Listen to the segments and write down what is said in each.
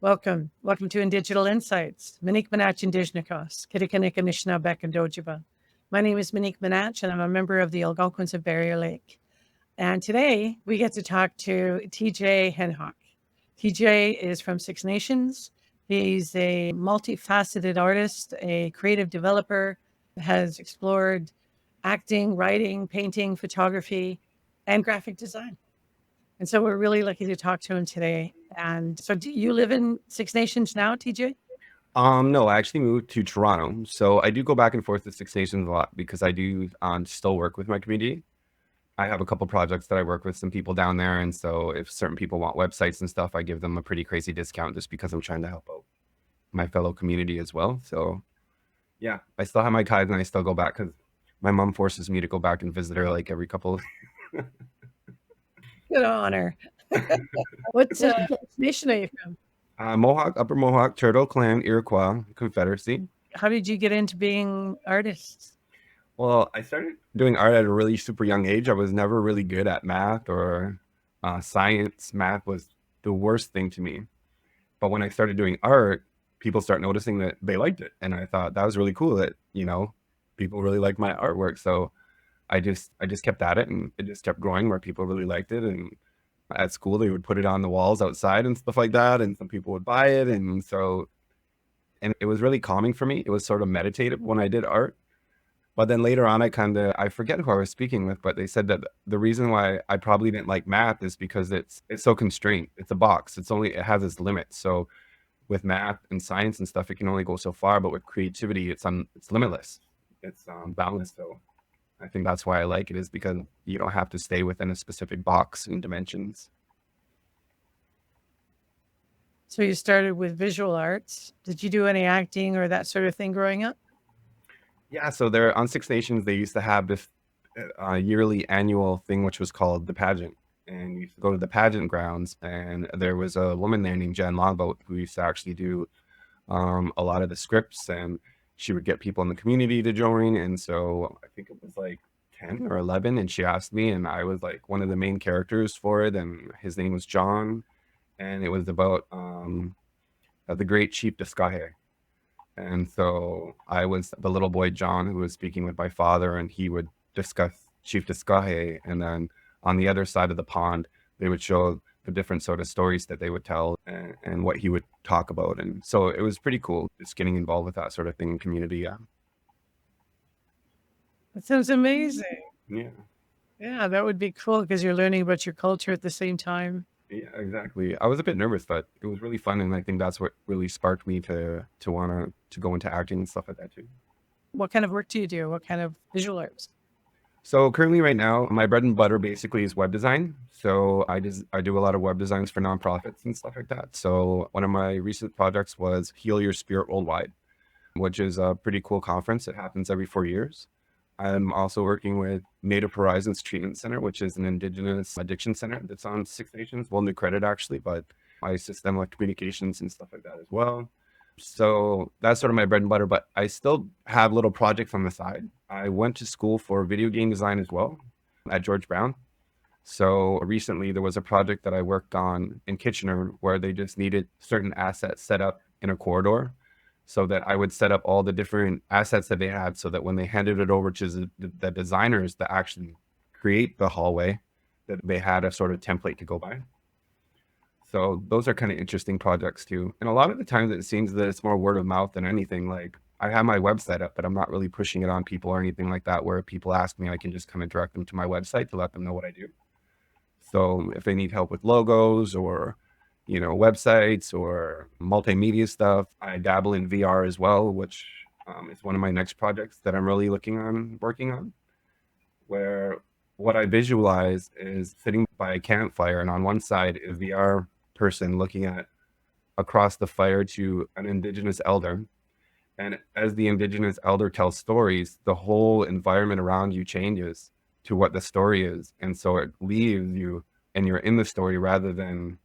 Welcome. Welcome to Indigital Insights. Monique Manach, Indigenous, Kitikanik, Anishinaabe, and Dojiba. My name is Monique Manach, and I'm a member of the Algonquins of Barrier Lake. And today we get to talk to Tjay Henhawk. TJ is from Six Nations. He's a multifaceted artist, a creative developer, has explored acting, writing, painting, photography, and graphic design. And so we're really lucky to talk to him today. And so do you live in Six Nations now, TJ? No, I actually moved to Toronto. So I do go back and forth to Six Nations a lot because I do still work with my community. I have a couple projects that I work with some people down there. And so if certain people want websites and stuff, I give them a pretty crazy discount just because I'm trying to help out my fellow community as well. So yeah, I still have my ties and I still go back because my mom forces me to go back and visit her like every couple. Good honor. What nation are you from? Mohawk, Upper Mohawk, Turtle Clan, Iroquois Confederacy. How did you get into being artists? Well, I started doing art at a really super young age. I was never really good at math or science. Math was the worst thing to me. But when I started doing art, people start noticing that they liked it. And I thought that was really cool that, people really like my artwork. So I just kept at it and it just kept growing where people really liked it. And at school, they would put it on the walls outside and stuff like that. And some people would buy it. And it was really calming for me. It was sort of meditative when I did art. But then later on, I forget who I was speaking with, but they said that the reason why I probably didn't like math is because it's so constrained. It's a box. It has its limits. So with math and science and stuff, it can only go so far. But with creativity, it's limitless. It's boundless. So I think that's why I like it, is because you don't have to stay within a specific box and dimensions. So you started with visual arts. Did you do any acting or that sort of thing growing up? Yeah. So there on Six Nations, they used to have this yearly annual thing, which was called the pageant. And you used to go to the pageant grounds, and there was a woman there named Jen Longboat who used to actually do a lot of the scripts, and she would get people in the community to join. And so I think it was like 10 or 11, and she asked me, and I was like one of the main characters for it. And his name was John, and it was about the great Chief Discahe. And so I was the little boy John who was speaking with my father, and he would discuss Chief Discahe. And then on the other side of the pond, they would show the different sort of stories that they would tell, and what he would talk about. And so it was pretty cool just getting involved with that sort of thing in community. Yeah. That sounds amazing. Yeah. Yeah, that would be cool because you're learning about your culture at the same time. Yeah, exactly. I was a bit nervous, but it was really fun, and I think that's what really sparked me to want to go into acting and stuff like that too. What kind of work do you do? What kind of visual arts? So currently right now, my bread and butter basically is web design. So I do a lot of web designs for nonprofits and stuff like that. So one of my recent projects was Heal Your Spirit Worldwide, which is a pretty cool conference. It happens every 4 years. I'm also working with Native Horizons Treatment Center, which is an Indigenous addiction center that's on Six Nations. Well, new credit actually, but I assist them with communications and stuff like that as well. So that's sort of my bread and butter, but I still have little projects on the side. I went to school for video game design as well at George Brown. So recently there was a project that I worked on in Kitchener where they just needed certain assets set up in a corridor, so that I would set up all the different assets that they had, so that when they handed it over to the designers that actually create the hallway, that they had a sort of template to go by. So those are kind of interesting projects too. And a lot of the times it seems that it's more word of mouth than anything. Like I have my website up, but I'm not really pushing it on people or anything like that, where if people ask me, I can just come and direct them to my website to let them know what I do. So if they need help with logos or, websites or multimedia stuff, I dabble in VR as well, which is one of my next projects that I'm really working on, where what I visualize is sitting by a campfire, and on one side is the VR person looking at across the fire to an Indigenous elder. And as the Indigenous elder tells stories, the whole environment around you changes to what the story is. And so it leaves you and you're in the story rather than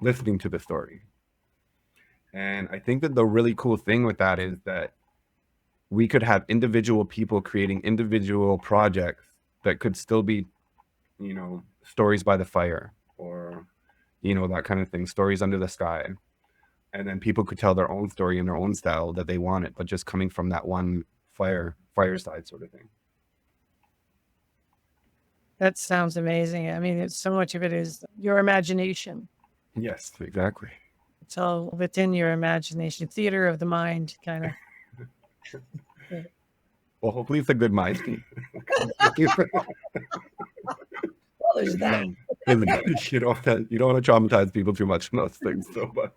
listening to the story. And I think that the really cool thing with that is that we could have individual people creating individual projects that could still be, stories by the fire, or, that kind of thing, stories under the sky. and then people could tell their own story in their own style that they wanted, but just coming from that one fireside sort of thing. That sounds amazing. I mean, it's so much of it is your imagination. Yes, exactly. It's all within your imagination, theater of the mind, kind of. Well, hopefully it's a good mind. Well, there's that. You don't want to traumatize people too much in those things. So, but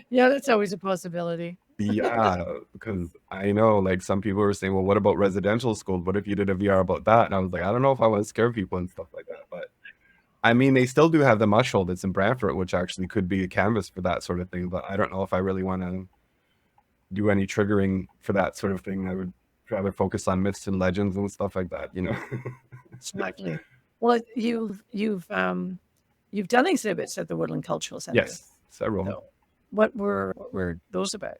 Yeah, that's always a possibility. yeah, because I know like some people were saying, well, what about residential schools? What if you did a VR about that? And I was like, I don't know if I want to scare people and stuff like that. But I mean, they still do have the Mushhole that's in Brantford, which actually could be a canvas for that sort of thing. But I don't know if I really want to do any triggering for that sort of thing. I would rather focus on myths and legends and stuff like that, you know. Exactly. Well, you've done exhibits at the Woodland Cultural Center. Yes, several. So what were those about?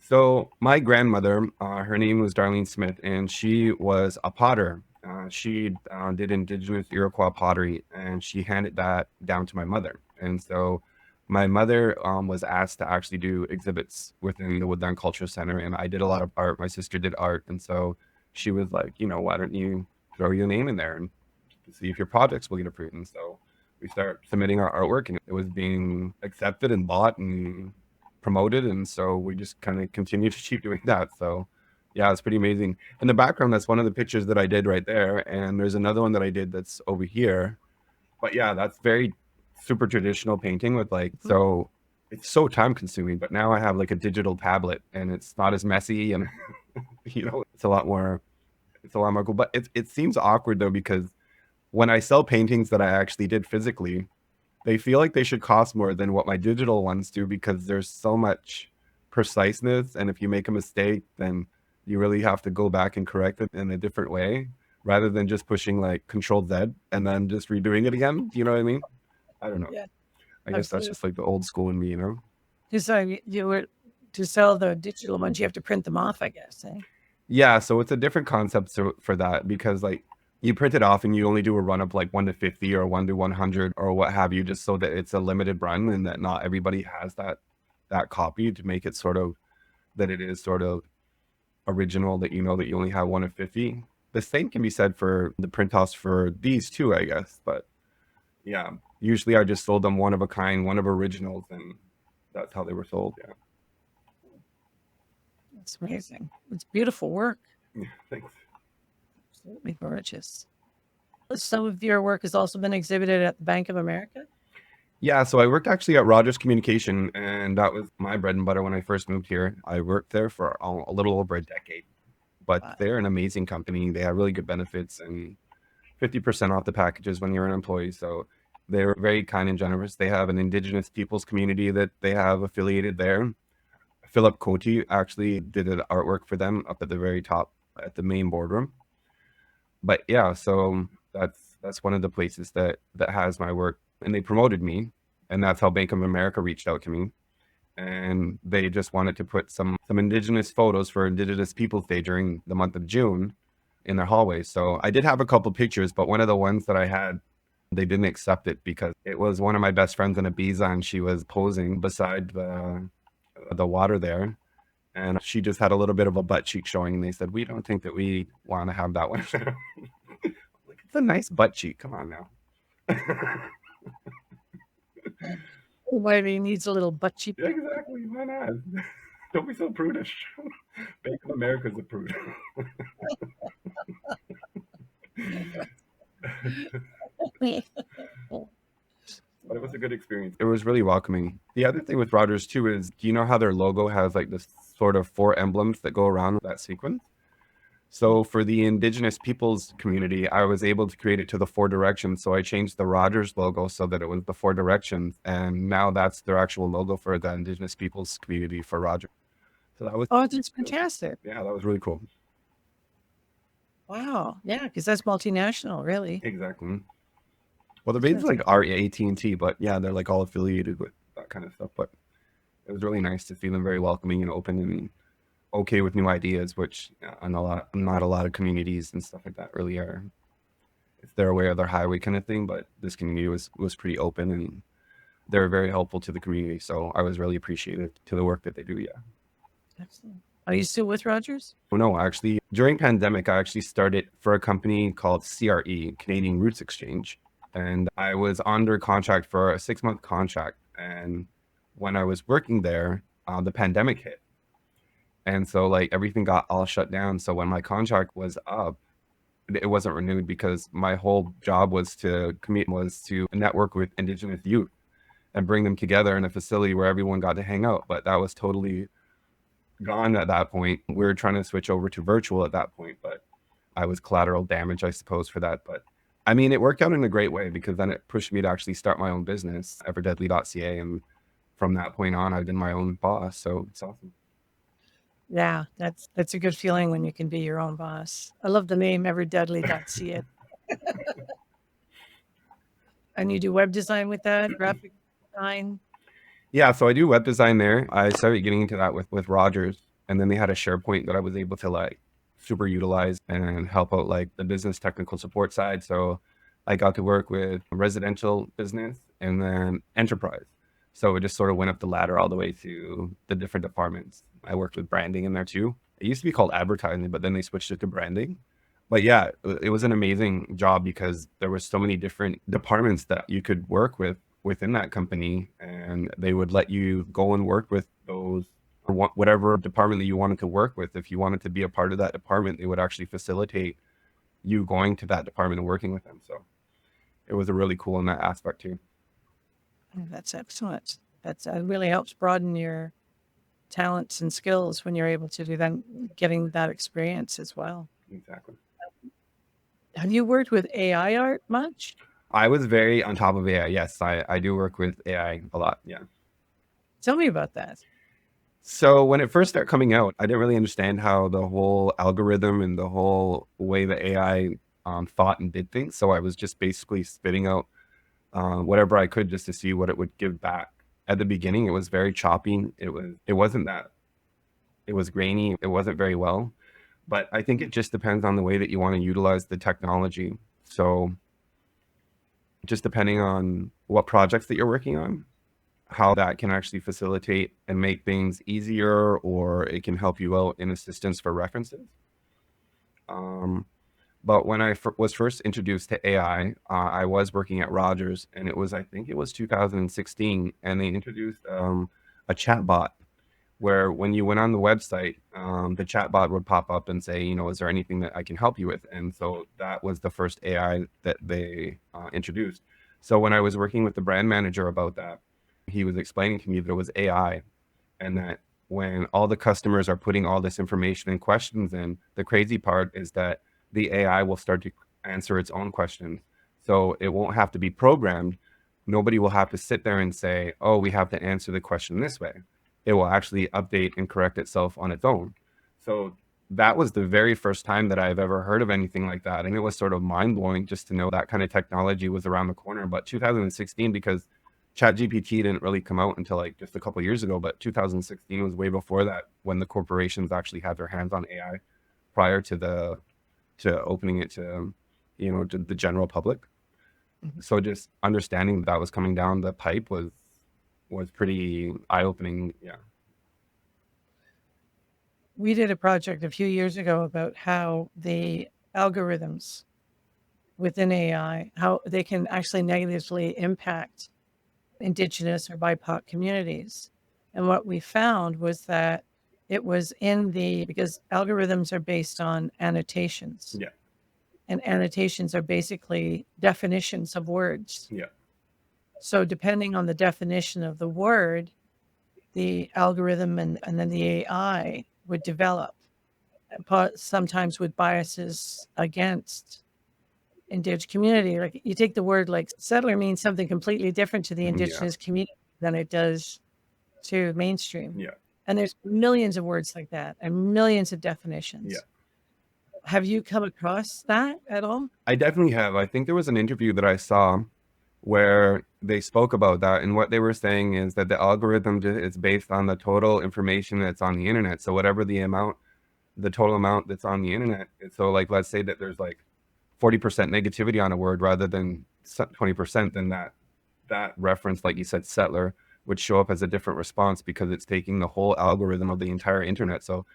So my grandmother, her name was Darlene Smith, and she was a potter. She did Indigenous Iroquois pottery, and she handed that down to my mother. And so my mother was asked to actually do exhibits within the Woodland Cultural Center, and I did a lot of art. My sister did art, and so she was like, you know, why don't you throw your name in there and see if your projects will get approved? And so we started submitting our artwork, and it was being accepted and bought and promoted, and so we just kind of continue to keep doing that. So yeah, it's pretty amazing. In the background, that's one of the pictures that I did right there, and there's another one that I did that's over here. But yeah, that's very super traditional painting with like, so it's so time consuming, but now I have like a digital tablet and it's not as messy, and you know, it's a lot more cool. But it seems awkward though, because when I sell paintings that I actually did physically, they feel like they should cost more than what my digital ones do, because there's so much preciseness, and if you make a mistake, then you really have to go back and correct it in a different way, rather than just pushing like Control Z and then just redoing it again. You know what I mean? I don't know. Yeah, I guess that's just like the old school in me, you know? you were to sell the digital ones, you have to print them off, I guess. Eh? Yeah, so it's a different concept for that, because like you print it off and you only do a run of like 1 to 50 or 1 to 100 or what have you, just so that it's a limited run and that not everybody has that copy, to make it sort of that it is sort of original, that you know that you only have 1 of 50. The same can be said for the print offs for these too, I guess. But yeah, usually I just sold them one of a kind, one of originals, and that's how they were sold. Yeah. It's amazing. It's beautiful work. Yeah, thanks. Absolutely gorgeous. Some of your work has also been exhibited at the Bank of America. Yeah, so I worked actually at Rogers Communication, and that was my bread and butter when I first moved here. I worked there for a little over a decade, but Wow. they're an amazing company. They have really good benefits and 50% off the packages when you're an employee. So they're very kind and generous. They have an Indigenous peoples community that they have affiliated there. Philip Cote actually did an artwork for them up at the very top at the main boardroom. But yeah, so that's one of the places that has my work, and they promoted me, and that's how Bank of America reached out to me, and they just wanted to put some Indigenous photos for Indigenous Peoples Day during the month of June in their hallways. So I did have a couple pictures, but one of the ones that I had, they didn't accept it because it was one of my best friends in Ibiza, and she was posing beside the water there, and she just had a little bit of a butt cheek showing, and they said, we don't think that we want to have that one. Like, it's a nice butt cheek. Come on now. Why he needs a little butt cheek. Exactly. Why not? Don't be so prudish. Bank of America's a prude. But it was a good experience. It was really welcoming. The other thing with Rogers too is, do you know how their logo has like this sort of 4 emblems that go around that sequence? So for the Indigenous peoples community, I was able to create it to the 4 directions. So I changed the Rogers logo so that it was the 4 directions, and now that's their actual logo for the Indigenous peoples community for Rogers. So that was that's fantastic. Yeah, that was really cool. Wow. Yeah, because that's multinational, really. Exactly. Well, they're basically like our AT&T, but yeah, they're like all affiliated with that kind of stuff. But it was really nice to see them very welcoming and open and okay with new ideas, which not a lot of communities and stuff like that really are. It's their way or their highway kind of thing, but this community was pretty open, and they're very helpful to the community. So I was really appreciative to the work that they do. Yeah. Excellent. Are you still with Rogers? Oh, no, actually, during pandemic, I actually started for a company called CRE, Canadian Roots Exchange. And I was under contract for a 6-month contract. And when I was working there, the pandemic hit. And so like everything got all shut down. So when my contract was up, it wasn't renewed because my whole job was to network with Indigenous youth and bring them together in a facility where everyone got to hang out. But that was totally gone at that point. We were trying to switch over to virtual at that point, but I was collateral damage, I suppose, for that. But I mean, it worked out in a great way because then it pushed me to actually start my own business, everdeadly.ca. And from that point on, I've been my own boss. So it's awesome. Yeah, that's a good feeling when you can be your own boss. I love the name everdeadly.ca. And you do web design with that, graphic design. Yeah, so I do web design there. I started getting into that with Rogers, and then they had a SharePoint that I was able to like super utilize and help out like the business technical support side. So I got to work with residential business and then enterprise. So it just sort of went up the ladder all the way to the different departments. I worked with branding in there too. It used to be called advertising, but then they switched it to branding. But yeah, it was an amazing job because there were so many different departments that you could work with within that company, and they would let you go and work with those or whatever department that you wanted to work with. If you wanted to be a part of that department, they would actually facilitate you going to that department and working with them. So it was a really cool in that aspect too. That's excellent. That's really helps broaden your talents and skills when you're able to do that, getting that experience as well. Exactly. Have you worked with AI art much? I was very on top of AI. Yes, I do work with AI a lot. Yeah. Tell me about that. So when it first started coming out, I didn't really understand how the whole algorithm and the whole way the AI thought and did things. So I was just basically spitting out whatever I could just to see what it would give back. At the beginning, it was very choppy. It wasn't that. It was grainy. It wasn't very well. But I think it just depends on the way that you want to utilize the technology. So just depending on what projects that you're working on, how that can actually facilitate and make things easier, or it can help you out in assistance for references. But when I was first introduced to AI, I was working at Rogers, and I think it was 2016, and they introduced a chat bot where when you went on the website, the chat bot would pop up and say, is there anything that I can help you with? And so that was the first AI that they introduced. So when I was working with the brand manager about that, he was explaining to me that it was AI, and that when all the customers are putting all this information and questions in, the crazy part is that the AI will start to answer its own questions. So it won't have to be programmed. Nobody will have to sit there and say, oh, we have to answer the question this way. It will actually update and correct itself on its own. So that was the very first time that I've ever heard of anything like that. And it was sort of mind blowing just to know that kind of technology was around the corner. But 2016, because ChatGPT didn't really come out until like just a couple of years ago, but 2016 was way before that, when the corporations actually had their hands on AI prior to opening it to to the general public. So just understanding that was coming down the pipe was pretty eye-opening. Yeah. We did a project a few years ago about how the algorithms within AI, how they can actually negatively impact Indigenous or BIPOC communities. And what we found was that it was because algorithms are based on annotations. Yeah. And annotations are basically definitions of words. Yeah. So depending on the definition of the word, the algorithm and then the AI would develop, sometimes with biases against Indigenous community. Like you take the word like settler means something completely different to the Indigenous community than it does to mainstream. Yeah. And there's millions of words like that and millions of definitions. Yeah. Have you come across that at all? I definitely have. I think there was an interview that I saw where they spoke about that, and what they were saying is that the algorithm is based on the total information that's on the internet. So whatever the total amount that's on the internet, so like let's say that there's like 40% negativity on a word rather than 20%, then that that reference, like you said, settler, would show up as a different response because it's taking the whole algorithm of the entire internet. So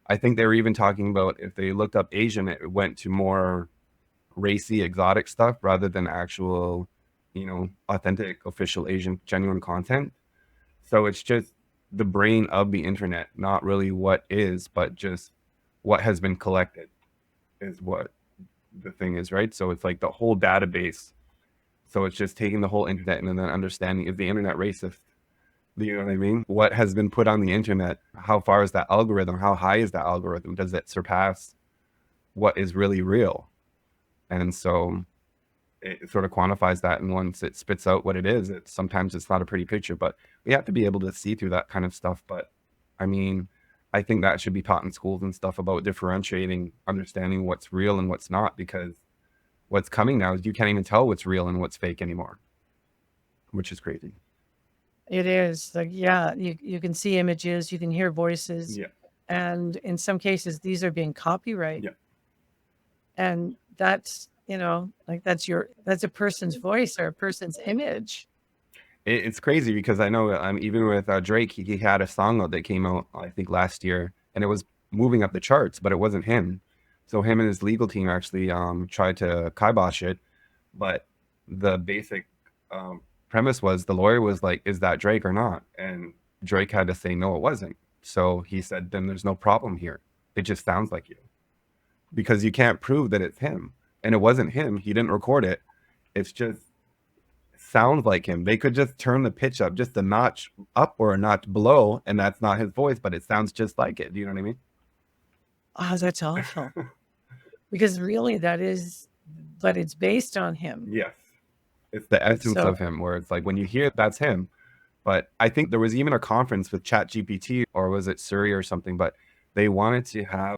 I think they were even talking about if they looked up Asian, it went to more racy, exotic stuff rather than actual, authentic, official Asian, genuine content. So it's just the brain of the internet, not really what is, but just what has been collected is what the thing is, right? So it's like the whole database. So it's just taking the whole internet and then understanding, is the internet racist? Do you know what I mean? What has been put on the internet? How far is that algorithm? How high is that algorithm? Does it surpass what is really real? And so it sort of quantifies that. And once it spits out what it is, sometimes it's not a pretty picture, but we have to be able to see through that kind of stuff. But I mean, I think that should be taught in schools and stuff about differentiating, understanding what's real and what's not, because what's coming now is you can't even tell what's real and what's fake anymore, which is crazy. It is like, yeah, you can see images, you can hear voices, Yeah. and in some cases, these are being copyrighted. Yeah. And that's, like that's a person's voice or a person's image. It's crazy because I know even with Drake, he had a song out that came out, I think, last year, and it was moving up the charts, but it wasn't him. So him and his legal team actually tried to kibosh it, but the basic premise was the lawyer was like, is that Drake or not? And Drake had to say, no, it wasn't. So he said, then there's no problem here. It just sounds like you. Because you can't prove that it's him. And it wasn't him. He didn't record it. It's just sounds like him. They could just turn the pitch up just a notch up or a notch below, and that's not his voice, but it sounds just like it. Do you know what I mean? Oh, that's awful. Because really but it's based on him. Yes. It's the essence of him, where it's like when you hear it, that's him. But I think there was even a conference with ChatGPT, or was it Siri or something, but they wanted to have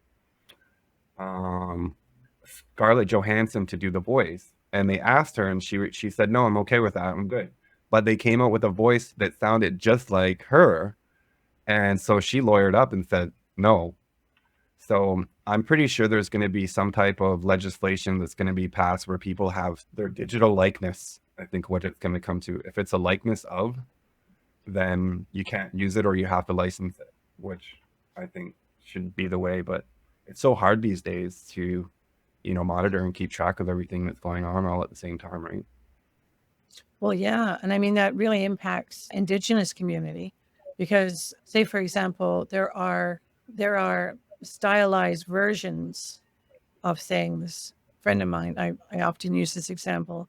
Scarlett Johansson to do the voice. And they asked her, and she said, no, I'm okay with that. I'm good. But they came out with a voice that sounded just like her. And so she lawyered up and said, no. So I'm pretty sure there's going to be some type of legislation that's going to be passed where people have their digital likeness. I think what it's going to come to. If it's a likeness of, then you can't use it or you have to license it, which I think should be the way. But it's so hard these days to, monitor and keep track of everything that's going on all at the same time, right? Well, yeah. And I mean, that really impacts Indigenous community because, say, for example, there are stylized versions of things. A friend of mine, I often use this example,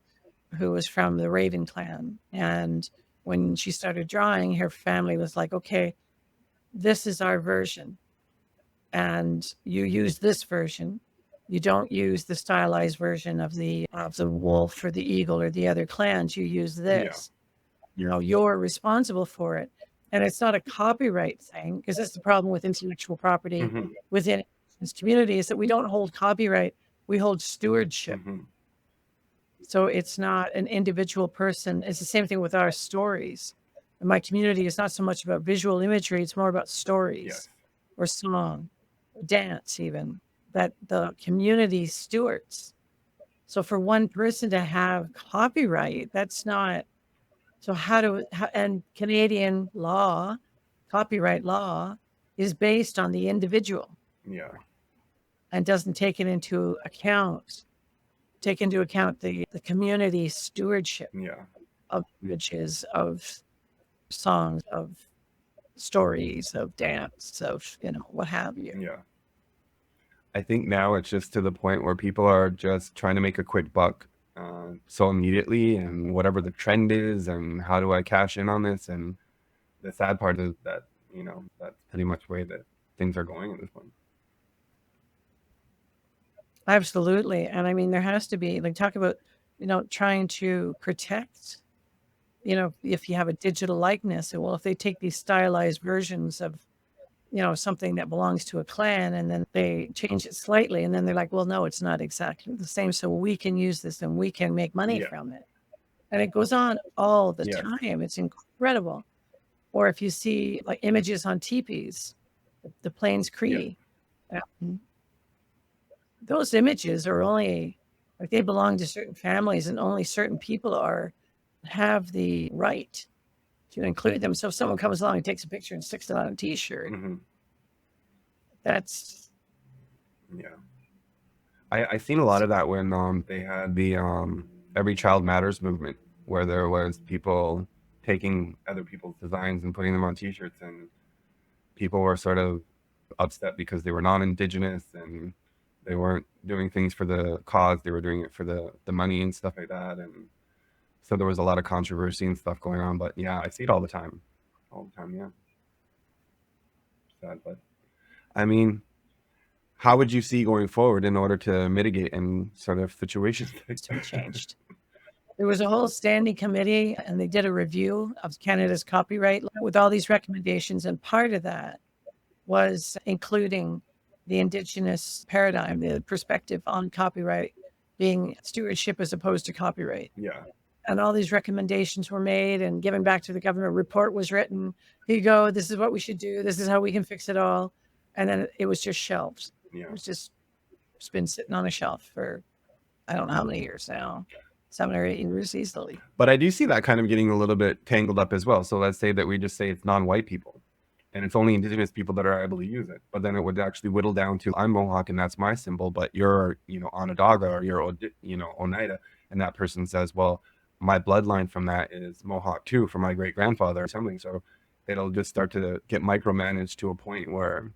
who was from the Raven clan. And when she started drawing, her family was like, okay, this is our version. And you use this version. You don't use the stylized version of the wolf or the eagle or the other clans. You use this. Yeah. You're responsible for it. And it's not a copyright thing, because that's the problem with intellectual property within this community, is that we don't hold copyright, we hold stewardship. So it's not an individual person. It's the same thing with our stories. In my community, it's not so much about visual imagery, it's more about stories or song, or dance even, that the community stewards. So for one person to have copyright, that's not. So and Canadian law, copyright law, is based on the individual. Yeah. And doesn't take into account the community stewardship of images, of songs, of stories, of dance, of, what have you. Yeah. I think now it's just to the point where people are just trying to make a quick buck so immediately, and whatever the trend is, and how do I cash in on this? And the sad part is that, that's pretty much the way that things are going at this point. Absolutely. And I mean, there has to be, like, talk about, trying to protect, if you have a digital likeness, well, if they take these stylized versions of, something that belongs to a clan, and then they change it slightly, and then they're like, well, no, it's not exactly the same. So we can use this and we can make money from it. And it goes on all the time. It's incredible. Or if you see like images on teepees, the Plains Cree, those images are only, like, they belong to certain families, and only certain people are have the right to include them. So if someone comes along and takes a picture and sticks it on a T-shirt, that's yeah. I seen a lot of that when they had the Every Child Matters movement, where there was people taking other people's designs and putting them on T-shirts, and people were sort of upset because they were non-Indigenous and they weren't doing things for the cause; they were doing it for the money and stuff like that. And so there was a lot of controversy and stuff going on. But yeah, I see it all the time, Yeah, sad, but I mean, how would you see going forward in order to mitigate and sort of situations to be changed. There was a whole standing committee, and they did a review of Canada's copyright with all these recommendations, and part of that was including the Indigenous paradigm, the perspective on copyright being stewardship as opposed to copyright. Yeah. And all these recommendations were made and given back to the government. Report was written. Here you go. This is what we should do. This is how we can fix it all. And then it was just shelved. Yeah. It was just, it's been sitting on a shelf for, I don't know how many years now, 7 or 8 years easily. But I do see that kind of getting a little bit tangled up as well. So let's say that we just say it's non-white people and it's only Indigenous people that are able to use it. But then it would actually whittle down to, I'm Mohawk and that's my symbol, but you're, Onondaga or you're, Oneida. And that person says, well, my bloodline from that is Mohawk too, from my great grandfather or something. So it'll just start to get micromanaged to a point where,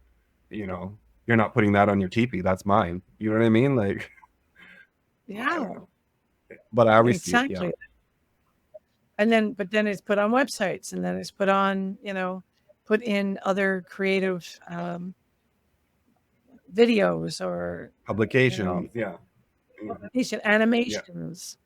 you're not putting that on your teepee. That's mine. You know what I mean? Like, yeah. But I always exactly. See it, yeah. But then it's put on websites, and then it's put on, put in other creative videos or publications, animations,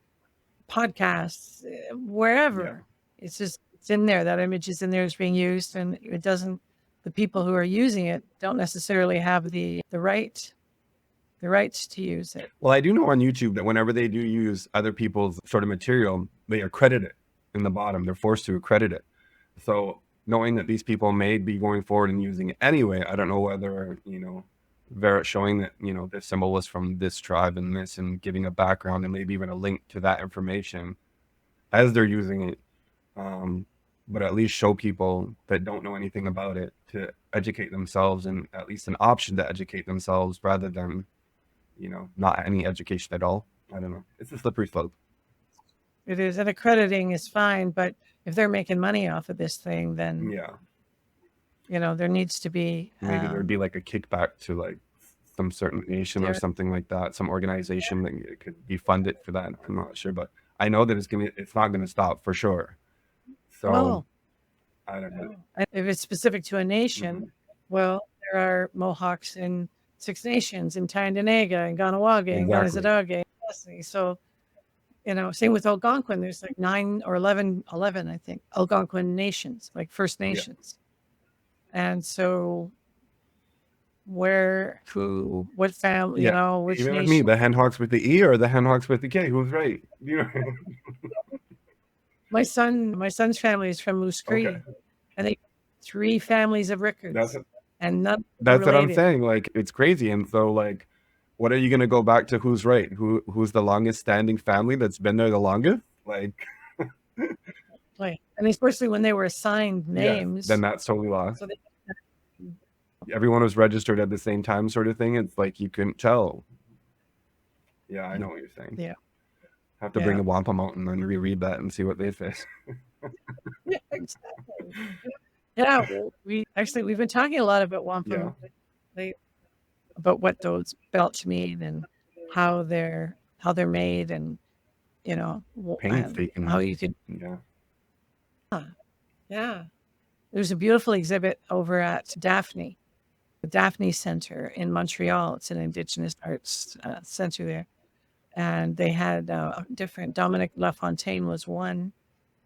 podcasts, wherever. It's just, it's in there. That image is in there, it's being used, and it doesn't, the people who are using it don't necessarily have the rights to use it. Well, I do know on YouTube that whenever they do use other people's sort of material, they accredit it in the bottom. They're forced to accredit it. So knowing that these people may be going forward and using it anyway, I don't know whether, they're showing that, this symbol was from this tribe and this, and giving a background and maybe even a link to that information as they're using it. But at least show people that don't know anything about it to educate themselves, and at least an option to educate themselves rather than, not any education at all. I don't know. It's a slippery slope. It is. And accrediting is fine, but if they're making money off of this thing, then there needs to be maybe there'd be like a kickback to like some certain nation or something like that, some organization that could be funded for that. I'm not sure, but I know that it's not gonna stop for sure. So I don't know. If it's specific to a nation, well, there are Mohawks in 6 Nations, in Tyendinaga, and Ganawage, and Ganazadage. So, same with Algonquin. There's like 9 or 11, I think, Algonquin nations, like First Nations. And so what family, which even nation? with me, the Henhawks with the E or the Henhawks with the K, who's right? My son's family is from Moose Cree, and they 3 families of Rickards. That's what I'm saying. Like, it's crazy. And so, like, what are you going to go back to? Who's right? Who's the longest standing family that's been there the longest? Like, and especially when they were assigned names, then that's totally lost. So everyone was registered at the same time, sort of thing. It's like you couldn't tell. Yeah, I know what you're saying. Yeah, have to bring a wampum out and then reread that and see what they say. Yeah, exactly. Yeah, we've been talking a lot about wampum, about what those belts mean and how they're made, and painstaking, how you could. There's a beautiful exhibit over at Daphne, the Daphne Center in Montreal. It's an Indigenous arts center there, and they had different. Dominic LaFontaine was one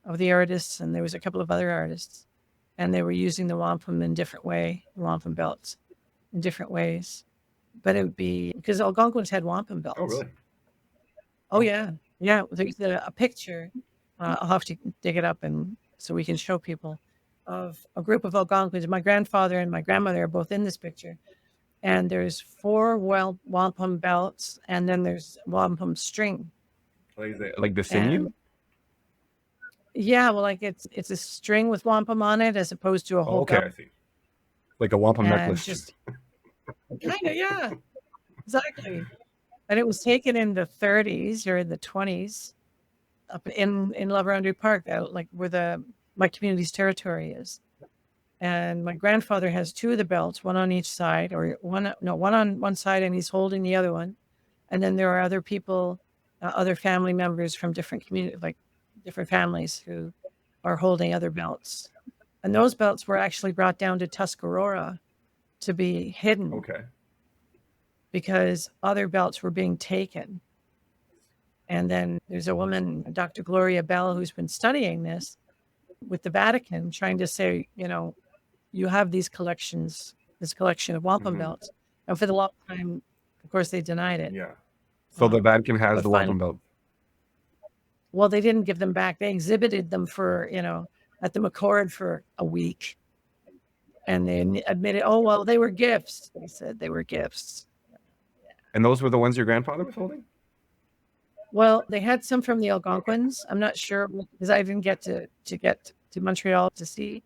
of the artists, and there was a couple of other artists, and they were using the wampum in different way, the wampum belts in different ways. But it would be because Algonquins had wampum belts. Oh, really? Oh, yeah. Yeah. There's a picture. I'll have to dig it up and so we can show people of a group of Algonquins. My grandfather and my grandmother are both in this picture. And there's 4 wampum belts, and then there's wampum string. Like the sinew? Yeah, well, like it's a string with wampum on it as opposed to a Oh, whole okay, belt. I see. Like a wampum And necklace. just kind of, yeah, exactly. And it was taken in the 30s or in the 20s up in Laverandry Park, like where my community's territory is. And my grandfather has two of the belts, one on each side, or one on one side, and he's holding the other one. And then there are other people, other family members from different communities, like different families who are holding other belts. And those belts were actually brought down to Tuscarora to be hidden Okay. because other belts were being taken. And then there's a woman, Dr. Gloria Bell, who's been studying this with the Vatican, trying to say, you have these collections, this collection of wampum Hmm. belts. And for the long time, of course, they denied it. Yeah. So the Vatican has But the finally, wampum belt. well, they didn't give them back. They exhibited them for, at the McCord for a week. And they admitted, oh, well, they were gifts. They said they were gifts. And those were the ones your grandfather was holding? Well, they had some from the Algonquins. I'm not sure because I didn't get to get to Montreal to see,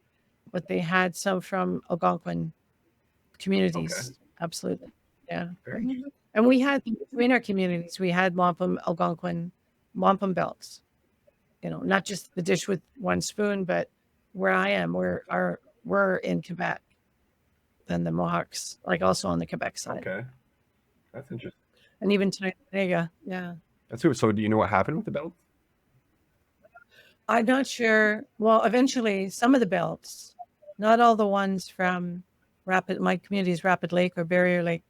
but they had some from Algonquin Okay. communities. Absolutely. Yeah. Very Mhm. interesting. And we had between our communities, we had wampum, Algonquin wampum belts. Not just the dish with one spoon, but where I am, we're in Quebec, then the Mohawks, like also on the Quebec side, Okay. That's interesting. and even Tynega. Yeah. That's cool. So do you know what happened with the belts? I'm not sure. Well, eventually, some of the belts, not all the ones from my community's Rapid Lake or Barrier Lake.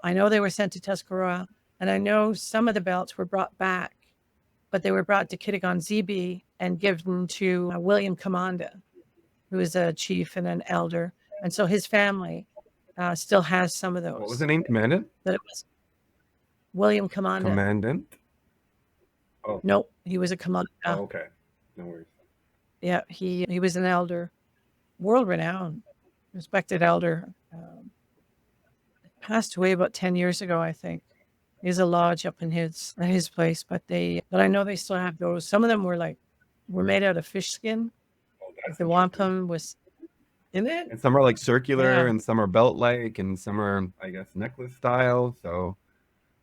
I know they were sent to Tuscarora, and I know some of the belts were brought back, but they were brought to Kitigan-Zibi and given to William Commanda, who is a chief and an elder. And so his family still has some of What was those. the name? Commandant? That it was William Commanda. Commandant? Oh, Nope, he was a Commanda. oh, okay. No worries. Yeah, he was an elder, world renowned, respected elder. Passed away about 10 years ago, I think. He's a lodge up in his place, but I know they still have those. Some of them were made out of fish skin. Oh, Like that's the interesting. wampum was in it. And some are like circular Yeah. and some are belt-like and some are, I guess, necklace style. So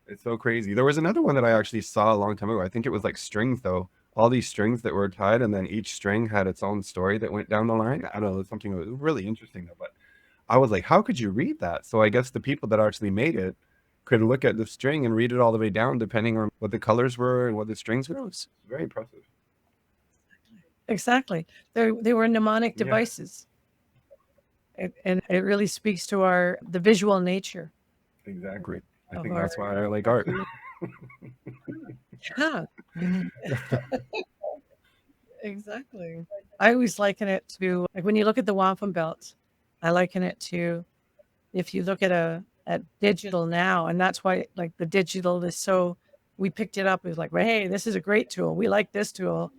it's so crazy. There was another one that I actually saw a long time ago. I think it was like strings though. All these strings that were tied and then each string had its own story that went down the line. I don't know, something that was really interesting though. But I was like, how could you read that? So I guess the people that actually made it could look at the string and read it all the way down depending on what the colors were and what the strings were. It was very impressive. Exactly. They were mnemonic Yeah, devices. And it really speaks to the visual nature exactly. I of think our that's why I like art. yeah. Mhm. Exactly. I always liken it to like when you look at the wampum belt, I liken it to if you look at digital now, and that's why like the digital is so we picked it up. It was like, well, hey, this is a great tool. We like this tool.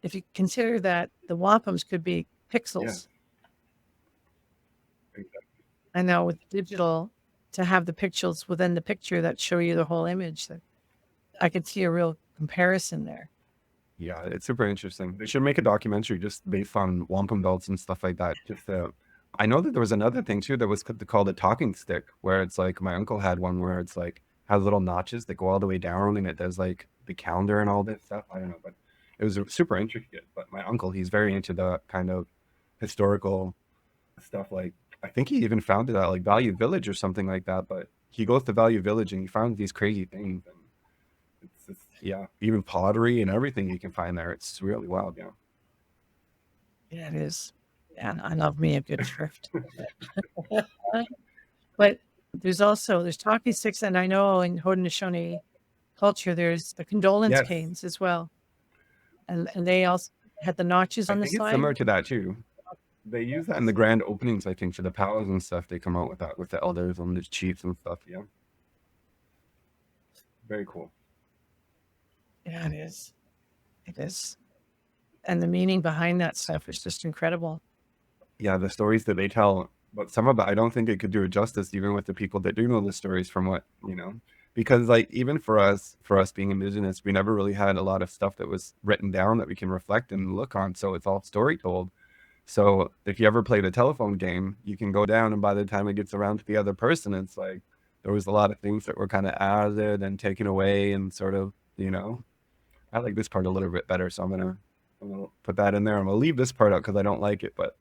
If you consider that the wampums could be Yeah, pixels, exactly. and now with digital, to have the pixels within the picture that show you the whole image, that I could see a real comparison there. Yeah, it's super interesting. They should make a documentary just based on wampum belts and stuff like that. Just I know that there was another thing too that was called a talking stick, where it's like my uncle had one where it's like has little notches that go all the way down and it does like the calendar and all this stuff. I don't know, but it was super intricate. But my uncle, he's very into the kind of historical stuff. Like I think he even found it at like Value Village or something like that. But he goes to Value Village and he found these crazy things. And it's yeah, even pottery and everything you can find there. It's really wild. Yeah. Yeah, it is. Yeah, I love me a good thrift. But there's talking sticks, and I know in Haudenosaunee culture there's the condolence Yes. canes as well, and they also had the notches I on the think it's side. similar to that too. They use that in the grand openings, I think, for the palace and stuff. They come out with that with the elders and the chiefs and stuff. Yeah. Very cool. Yeah, it is. It is. And the meaning behind that stuff is just incredible. Yeah, the stories that they tell, but some of it I don't think it could do it justice, even with the people that do know the stories from what, because like even for us being Indigenous, we never really had a lot of stuff that was written down that we can reflect and look on. So it's all story told. So if you ever played a telephone game, you can go down, and by the time it gets around to the other person, it's like there was a lot of things that were kind of added and taken away, and sort of, I like this part a little bit better, so I'm gonna put that in there. I'm gonna leave this part out because I don't like it, but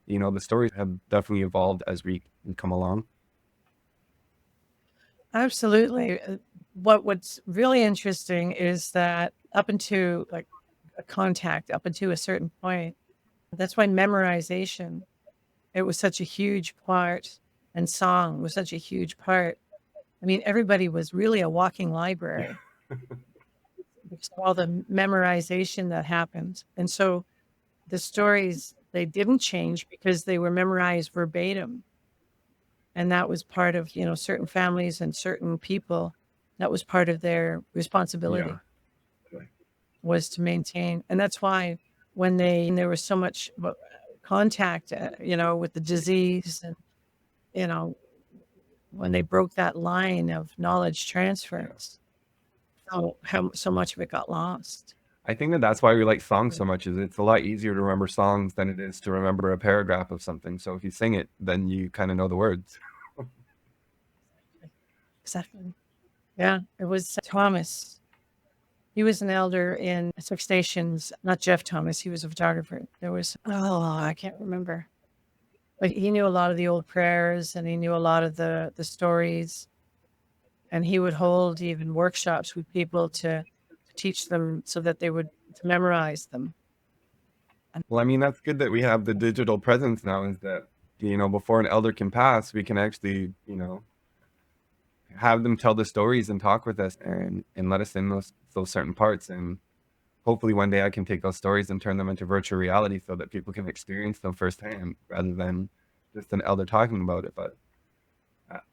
the stories have definitely evolved as we come along. Absolutely. What's really interesting is that up into like a contact, up into a certain point, that's why memorization, it was such a huge part, and song was such a huge part. I mean, everybody was really a walking library because of all the memorization that happened. And so the stories, they didn't change because they were memorized verbatim. And that was part of, certain families and certain people. That was part of their Yeah. responsibility, was to maintain. And that's why when there was so much contact, with the disease, and, when they broke that line of knowledge transference, so much of it got lost. I think that that's why we like songs so much, is it's a lot easier to remember songs than it is to remember a paragraph of something. So if you sing it, then you kind of know the words. Exactly. Yeah, it was Thomas. He was an elder in Six Nations, not Jeff Thomas. He was a photographer. There was, I can't remember. But he knew a lot of the old prayers, and he knew a lot of the stories. And he would hold even workshops with people to teach them so that they would to memorize them. Well, I mean, that's good that we have the digital presence now, is that, before an elder can pass, we can actually, have them tell the stories and talk with us, and let us in those certain parts. And hopefully one day I can take those stories and turn them into virtual reality so that people can experience them firsthand rather than just an elder talking about it. But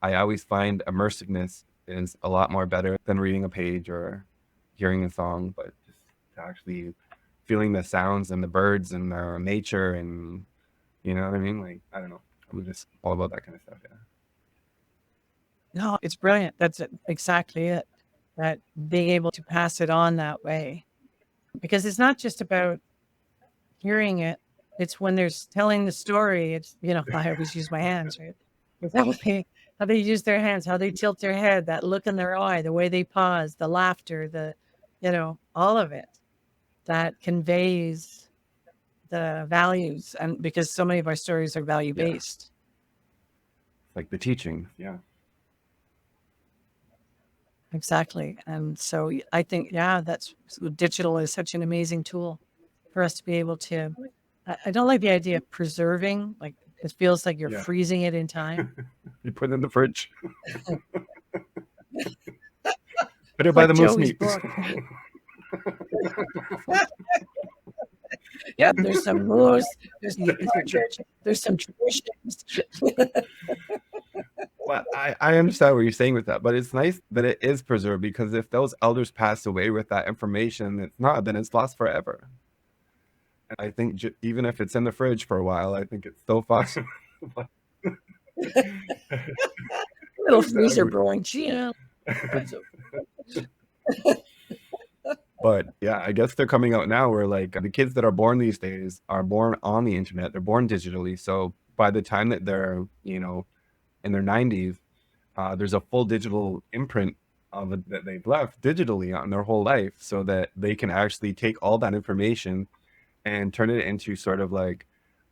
I always find immersiveness is a lot more better than reading a page or hearing a song, but just actually feeling the sounds and the birds and the nature, and you know what I mean? Like, I don't know. I'm just all about that kind of stuff. Yeah. No, it's brilliant. That's exactly it. That being able to pass it on that way, because it's not just about hearing it. It's when there's telling the story. It's, I always use my hands, right? It's how they use their hands, how they tilt their head, that look in their eye, the way they pause, the laughter, all of it that conveys the values. And because so many of our stories are value based. Like the teaching. Yeah. Exactly. And so I think, digital is such an amazing tool for us to be able to. I don't like the idea of preserving, like it feels like you're freezing it in time. You put it in the fridge. Put it by Like the moose Joey's meat. book. Yeah, there's some moose, there's some traditions. Well, I understand what you're saying with that, but it's nice that it is preserved, because if those elders pass away with that information, then it's lost forever. And I think even if it's in the fridge for a while, I think it's still fine. Little freezer brewing, But yeah, I guess they're coming out now where like the kids that are born these days are born on the internet. They're born digitally. So by the time that they're, in their 90s, there's a full digital imprint of it that they've left digitally on their whole life, so that they can actually take all that information and turn it into sort of like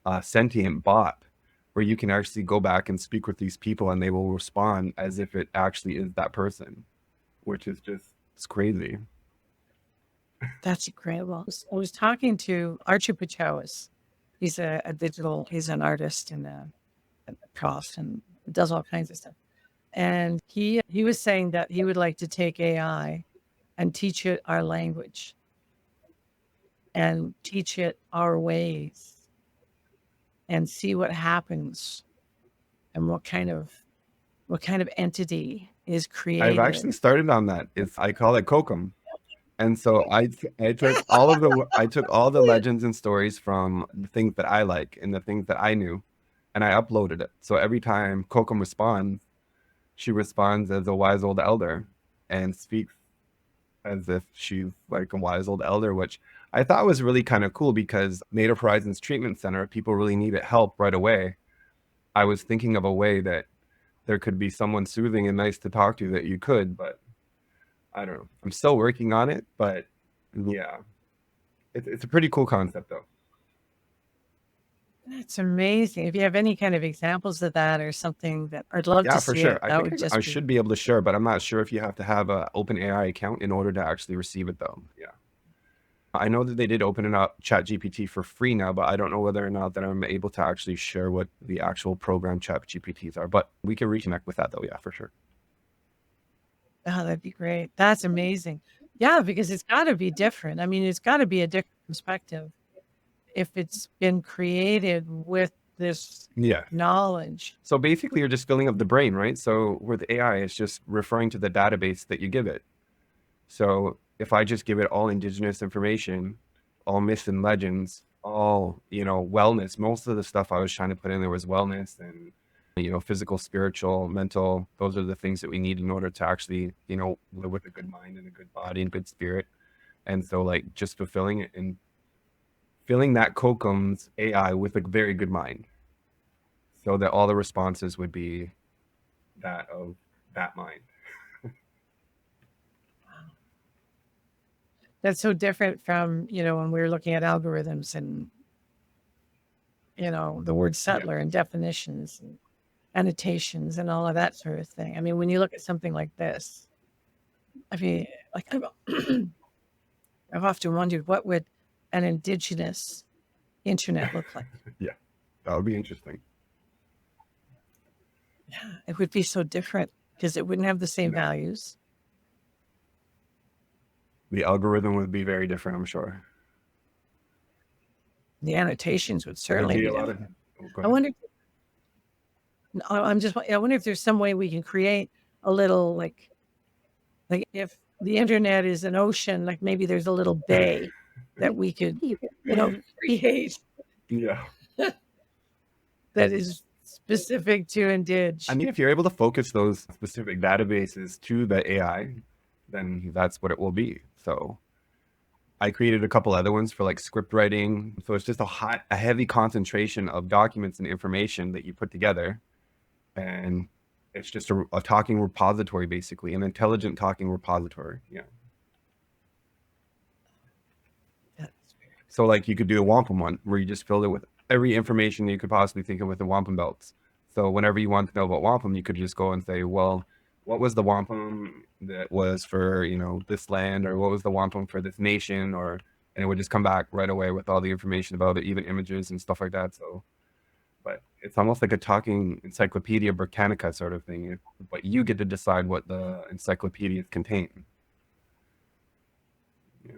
a sentient bot, where you can actually go back and speak with these people and they will respond as if it actually is that person, which is it's crazy. That's incredible. I was talking to Archie Pachowis. He's he's an artist and a prof and does all kinds of stuff. And he was saying that he would like to take AI and teach it our language and teach it our ways and see what happens and what kind of entity is created. I've actually started on that. I call it Kokum. And so I took all the legends and stories from the things that I like and the things that I knew, and I uploaded it. So every time Kokum responds, she responds as a wise old elder. and speaks as if she's like a wise old elder, which I thought was really kind of cool because Native Horizons Treatment Center, people really needed help right away. I was thinking of a way that there could be someone soothing and nice to talk to that you could, but I don't know. I'm still working on it, but yeah, it's a pretty cool concept though. That's amazing. If you have any kind of examples of that or something, that I'd love Yeah, to for see sure. it. I That think would I just be, should be able to share, but I'm not sure if you have to have a open AI account in order to actually receive it though. Yeah. I know that they did open it up ChatGPT for free now, but I don't know whether or not that I'm able to actually share what the actual program ChatGPTs are. But we can reconnect with that though. Yeah, for sure. oh, that'd be great. That's amazing. Yeah, because it's got to be different. I mean, it's got to be a different perspective if it's been created with this Yeah. knowledge. So basically, you're just filling up the brain, right? So with AI, it's just referring to the database that you give it. So if I just give it all Indigenous information, all myths and legends, all, wellness, most of the stuff I was trying to put in there was wellness and, physical, spiritual, mental. Those are the things that we need in order to actually, live with a good mind and a good body and good spirit. And so like just fulfilling it and filling that Kokum's AI with a very good mind so that all the responses would be that of that mind. That's so different from, when we were looking at algorithms and, the word settler and definitions and annotations and all of that sort of thing. I mean, when you look at something like this, I mean, like I've often wondered, what would an Indigenous internet look like? Yeah, that would be interesting. Yeah, it would be so different because it wouldn't have the same values. The algorithm would be very different, I'm sure. The annotations would There'd certainly be be a lot of. different. Go I ahead. wonder, I wonder if there's some way we can create a little, like if the internet is an ocean, like maybe there's a little bay that we could, create Yeah. that is specific to I Indig. mean, if you're able to focus those specific databases to the AI, then that's what it will be. So I created a couple other ones for like script writing. So it's just a heavy concentration of documents and information that you put together. And it's just a talking repository, basically, an intelligent talking repository. Yeah. So like you could do a wampum one where you just filled it with every information you could possibly think of with the wampum belts. So whenever you want to know about wampum, you could just go and say, well, what was the wampum that was for, this land, or what was the wampum for this nation, and it would just come back right away with all the information about it, even images and stuff like that. So, but it's almost like a talking Encyclopedia Britannica sort of thing, but you get to decide what the encyclopedias contain. Yeah.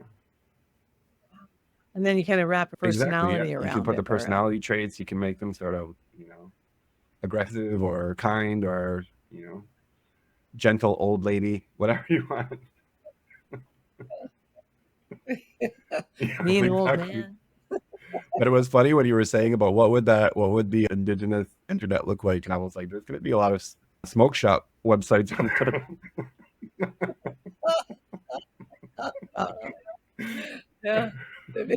And then you kind of wrap a personality Exactly, yeah. around You can put it. the personality traits, you can make them sort of, aggressive or kind or, gentle old lady, whatever you want. Yeah, Mean old exactly. man. But it was funny when you were saying about what would the Indigenous internet look like, and I was like, there's going to be a lot of smoke shop websites. Yeah. There'd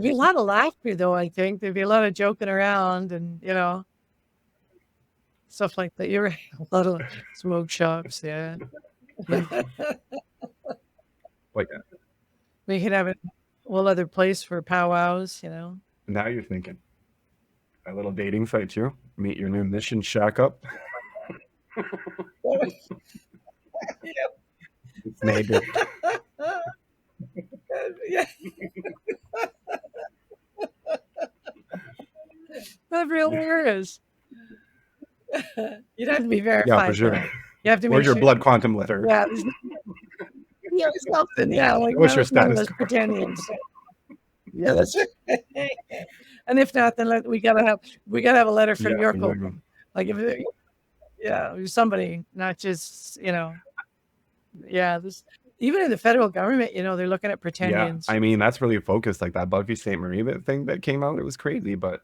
be a lot of laughter, though. I think there'd be a lot of joking around and stuff like that. You're right. A lot of smoke shops. Yeah. Like We could have a whole other place for powwows. now you're thinking a little dating site too. Meet your new mission, shack up. It's neighbor. Yeah. That really is. You'd have to be verified. Yeah, for sure. Though. You have to make Where's your sure. blood quantum letter? Yeah. Something. Yeah. Like What's your none of status us code? pretending. Yeah, that's right. And if not, then we gotta have a letter from your exactly. Like if somebody, not just yeah. Even in the federal government, they're looking at pretendians. Yeah, I mean that's really focused. Like that Buffy St. Marie thing that came out, it was crazy. But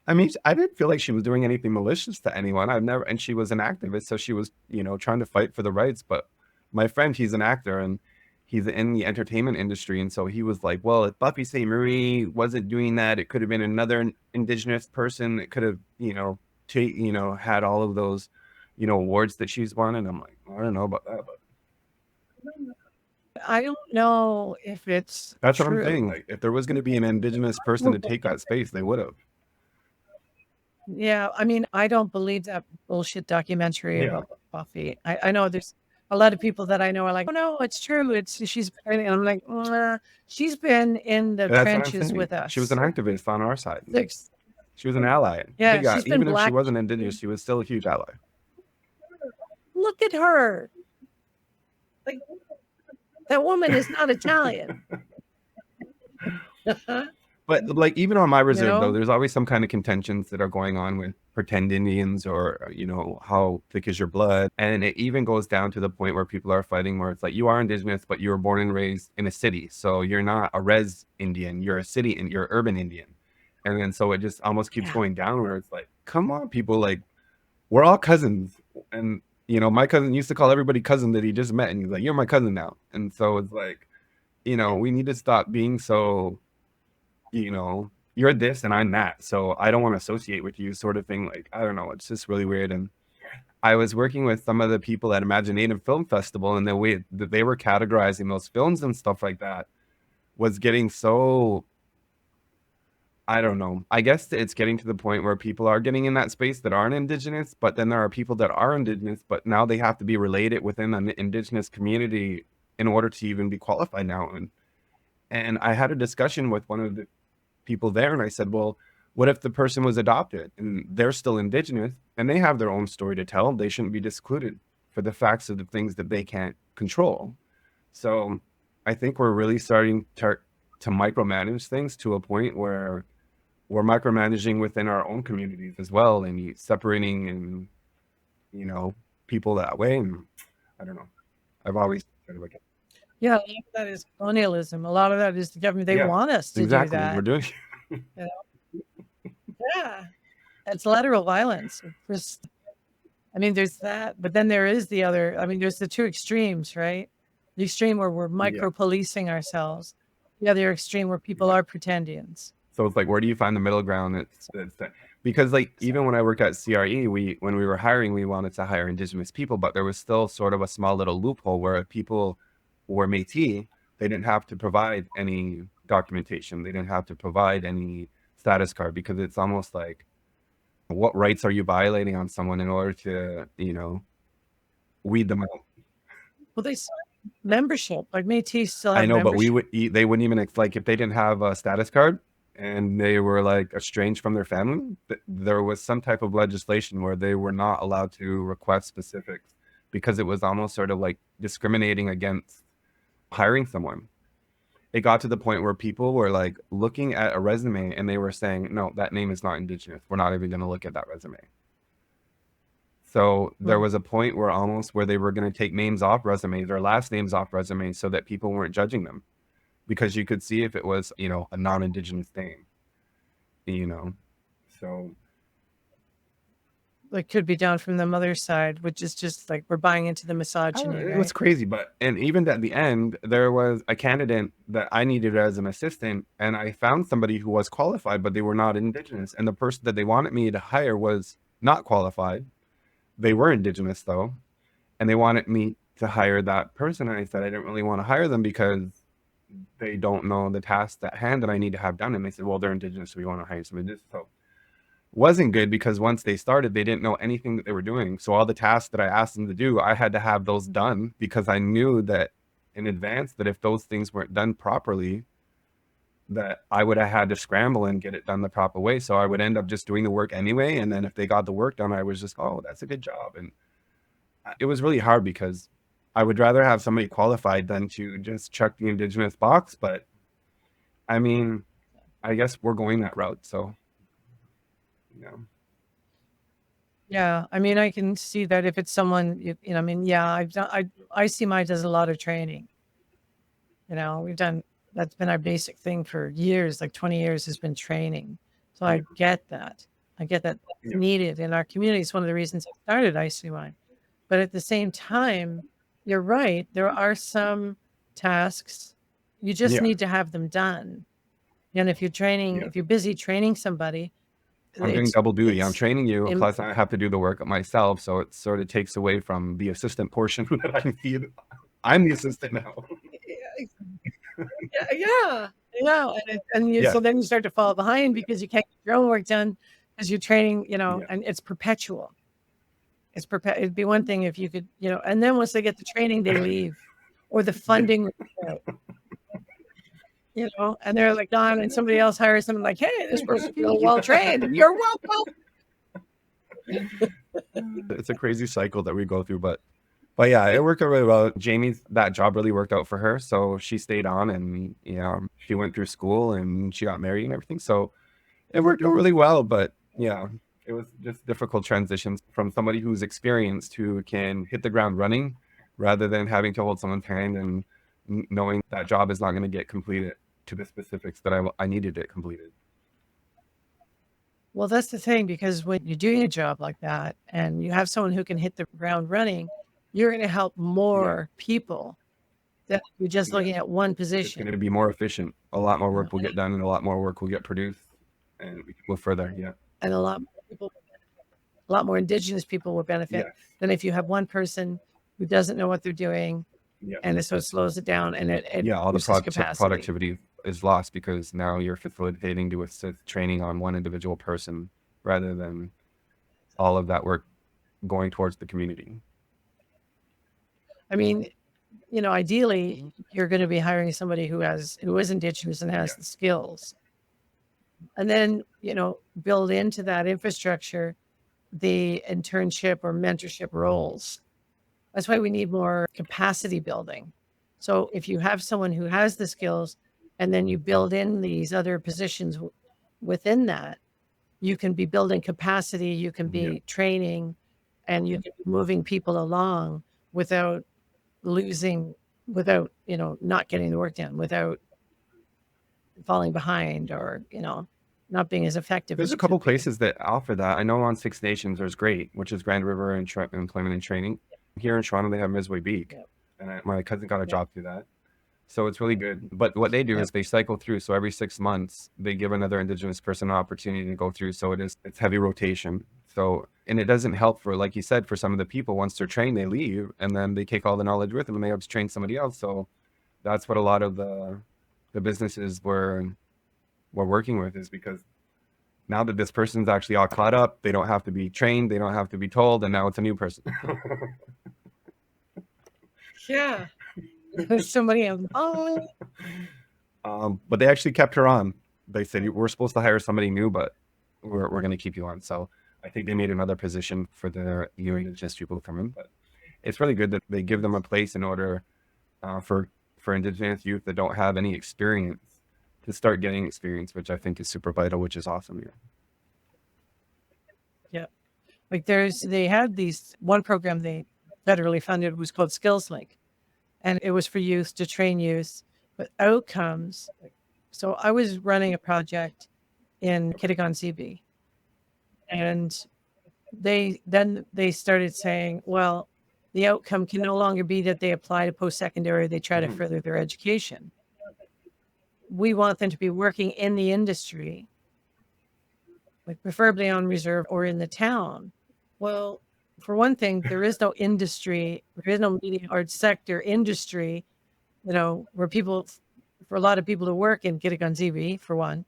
I mean, I didn't feel like she was doing anything malicious to anyone. And she was an activist, so she was, trying to fight for the rights. But my friend, he's an actor and he's in the entertainment industry. And so he was like, well, if Buffy St. Marie wasn't doing that, it could have been another Indigenous person that could have, had all of those, awards that she's won. And I'm like, I don't know about that, but I don't know if it's that's what I'm saying. true. Like, if there was going to be an Indigenous person to take that space, they would have. Yeah, I mean, I don't believe that bullshit documentary Yeah. about Buffy. I know there's a lot of people that I know are like, oh no, it's true. And I'm like, she's been in the That's what I'm trenches saying. with She was an us. activist on our side. Six. She was an ally. Yeah, Yeah, she's been even if she black. wasn't Indigenous, she was still a huge ally. Look at her. Like, that woman is not Italian. But like even on my reserve though, know? there's always some kind of contentions that are going on with pretend Indians or how thick is your blood, and it even goes down to the point where people are fighting where it's like you are Indigenous, but you were born and raised in a city, so you're not a res Indian, you're a city and you're urban Indian, and then so it just almost keeps Yeah. going down where it's like, come on, people, like we're all cousins, and my cousin used to call everybody cousin that he just met, and he's like, you're my cousin now, and so it's like, we need to stop being so you're this and I'm that, so I don't want to associate with you, sort of thing. Like, I don't know, it's just really weird. And I was working with some of the people at Imaginative Film Festival, and the way that they were categorizing those films and stuff like that was getting so, I don't know. I guess it's getting to the point where people are getting in that space that aren't Indigenous, but then there are people that are Indigenous, but now they have to be related within an Indigenous community in order to even be qualified now. And I had a discussion with one of the people there, and I said, well, what if the person was adopted and they're still Indigenous and they have their own story to tell? They shouldn't be excluded for the facts of the things that they can't control. So I think we're really starting to micromanage things to a point where we're micromanaging within our own communities as well, and separating and people that way. And I don't know, I've always said like, Yeah, a lot of that is colonialism. A lot of that is the government. They yeah, want us to do exactly, that. we're doing Yeah, it's lateral violence. I mean, there's that, but then there is the other. I mean, there's the two extremes, right? The extreme where we're micro policing ourselves. The other extreme where people are pretendians. So it's like, where do you find the middle ground? It's because like even when I worked at CRE, when we were hiring, we wanted to hire Indigenous people, but there was still sort of a small little loophole where if people were Métis, they didn't have to provide any documentation. They didn't have to provide any status card, because it's almost like, what rights are you violating on someone in order to, weed them out? Well, they sign membership. Like Métis still have I know, but membership. they wouldn't even, like, if they didn't have a status card and they were like estranged from their family, there was some type of legislation where they were not allowed to request specifics, because it was almost sort of like discriminating against hiring someone. It got to the point where people were like looking at a resume and they were saying, no, that name is not Indigenous, we're not even going to look at that resume. So there was a point where they were going to take names off resumes or last names off resumes so that people weren't judging them, because you could see if it was, a non-Indigenous name, so It could be down from the mother's side, which is just like we're buying into the misogyny. it was crazy. And even at the end, there was a candidate that I needed as an assistant, and I found somebody who was qualified, but they were not Indigenous, and the person that they wanted me to hire was not qualified. They were Indigenous though, and they wanted me to hire that person, and I said I didn't really want to hire them because they don't know the task at hand that I need to have done. And they said, well, they're Indigenous, so we want to hire somebody. So wasn't good, because once they started, they didn't know anything that they were doing. So all the tasks that I asked them to do, I had to have those done, because I knew that in advance that if those things weren't done properly, that I would have had to scramble and get it done the proper way. So I would end up just doing the work anyway. And then if they got the work done, I was just, oh, that's a good job. And it was really hard, because I would rather have somebody qualified than to just check the Indigenous box. But I mean, I guess we're going that route. So, Yeah, I mean, I can see that if it's someone, I mean, yeah, ICMI does a lot of training. We've done, that's been our basic thing for years, like 20 years has been training. So I get that. I get that that's needed in our community. It's one of the reasons I started ICMI. But at the same time, you're right. There are some tasks you just Yeah. need to have them done. And if Yeah. you're busy training somebody, I'm doing it's double duty. I'm it's training you, im- plus I have to do the work myself. So it sort of takes away from the assistant portion that I feel. I'm the assistant now. yeah, yeah, yeah. Yeah. So then you start to fall behind because you can't get your own work done because you're training, Yeah. and it's perpetual. It'd be one thing if you could, and then once they get the training, they leave, or the Yeah. funding, and they're like gone, and somebody else hires them, like, hey, this person feels well trained, and you're welcome. It's a crazy cycle that we go through, but yeah, it worked out really well. Jamie's that job really worked out for her, so she stayed on, and she went through school and she got married and everything. So it worked out really well. But yeah, it was just difficult transitions from somebody who's experienced who can hit the ground running, rather than having to hold someone's hand and knowing that job is not going to get completed to the specifics that I needed it completed. Well, that's the thing, because when you're doing a job like that and you have someone who can hit the ground running, you're going to help Yeah, more people than if you're just yeah. looking at one It's going to position. be more efficient. A lot more You know, work will get done, and a lot more work will get produced, and we can go further. Yeah. and a lot more Indigenous people will benefit Yes. than if you have one person who doesn't know what they're doing, Yeah. and so it slows it down and it Yeah, all the reduces capacity. productivity is lost because now you're facilitating to assist training on one individual person rather than all of that work going towards the community. I mean, ideally, you're going to be hiring somebody who is Indigenous and has Yeah. the skills, and then build into that infrastructure the internship or mentorship roles. That's why we need more capacity building. So if you have someone who has the skills and then you build in these other positions within that, you can be building capacity, you can Yeah. be training, and you can be moving people along without losing, without, not getting the work done, without falling behind, or, not being as effective There's as a you could couple be. places that offer that. I know on Six Nations there's great, which is Grand River and Employment and Training. Here in Toronto they have Misway Beak, Yep. and my cousin got a Yep. job through that. So it's really good. But what they do Yep. is they cycle through. So every 6 months, they give another Indigenous person an opportunity to go through. So it's heavy rotation. So, and it doesn't help for, like you said, for some of the people, once they're trained, they leave and then they take all the knowledge with them and they have to train somebody else. So that's what a lot of the businesses we're working with, is because now that this person's actually all caught up, they don't have to be trained, they don't have to be told, and now it's a new person. Yeah. Somebody else. Oh, But they actually kept her on. They said, we're supposed to hire somebody new, but we're going to keep you on. So I think they made another position for the Indigenous people to come in. But it's really good that they give them a place in order for Indigenous youth that don't have any experience to start getting experience, which I think is super vital, which is awesome here. yeah. Like they had one program they federally funded was called Skills Link, and it was for youth to train youth with outcomes. So I was running a project in Kittigon-CB, and they started saying, well, the outcome can no longer be that they apply to post-secondary, they try to further their education. We want them to be working in the industry, like preferably on reserve or in the town. Well, for one thing, there is no industry, there is no media arts sector industry, where for a lot of people to work in Kittigon-CB, for one.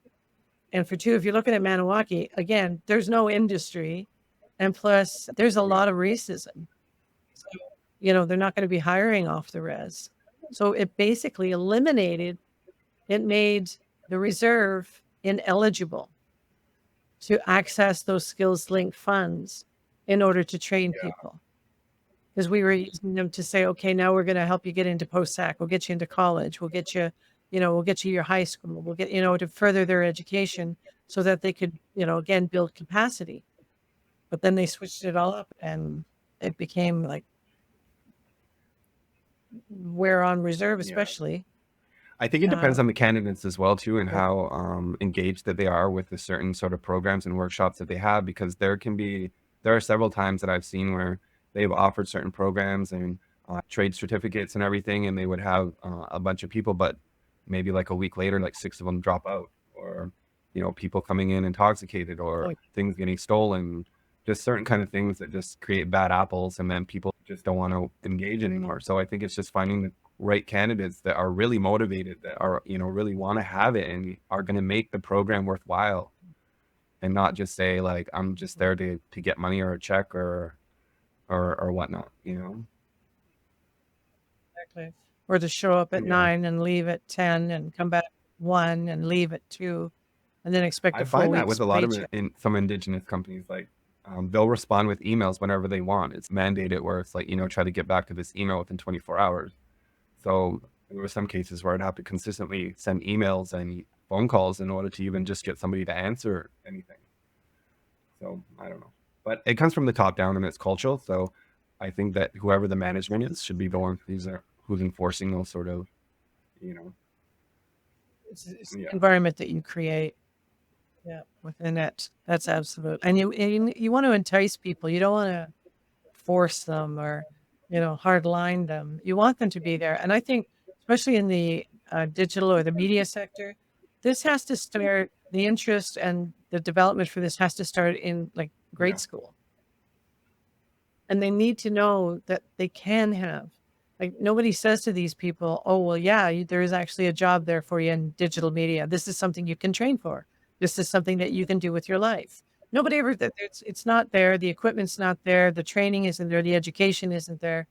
And for two, if you're looking at Maniwaki, again, there's no industry. And plus, there's a lot of racism. So, they're not going to be hiring off the res. So it basically it made the reserve ineligible to access those skills linked funds in order to train people. Because we were using them to say, okay, now we're going to help you get into post-sac. We'll get you into college. We'll get you, your high school. We'll get, to further their education so that they could, again, build capacity. But then they switched it all up and it became like, we're on reserve, especially. I think it depends on the candidates as well too, and how engaged that they are with the certain sort of programs and workshops that they have, because there are several times that I've seen where they've offered certain programs and trade certificates and everything, and they would have a bunch of people, but maybe like a week later, like 6 of them drop out, or people coming in intoxicated, or things getting stolen, just certain kind of things that just create bad apples, and then people just don't want to engage anymore. So I think it's just finding the right candidates that are really motivated, that are really want to have it and are going to make the program worthwhile, and not just say like, I'm just there to get money or a check or whatnot. Exactly. Or to show up at 9 and leave at 10 and come back 1 and leave at 2 and then expect I a full find that week's with a lot of paycheck. some Indigenous companies, like they'll respond with emails whenever they want. It's mandated where it's like, try to get back to this email within 24 hours. So there were some cases where I'd have to consistently send emails and phone calls in order to even just get somebody to answer anything. So I don't know, but it comes from the top down and it's cultural. So I think that whoever the management is should be the one who's enforcing those sort of, It's the environment that you create. Yeah, within it. That's absolute. And you want to entice people. You don't want to force them or, hard line them. You want them to be there. And I think, especially in the digital or the media sector, this has to start, the interest and the development for this has to start in like grade school. And they need to know that they can have, like, nobody says to these people, oh, well, yeah, there is actually a job there for you in digital media. This is something you can train for. This is something that you can do with your life. Nobody ever, it's not there. The equipment's not there. The training isn't there. The education isn't there.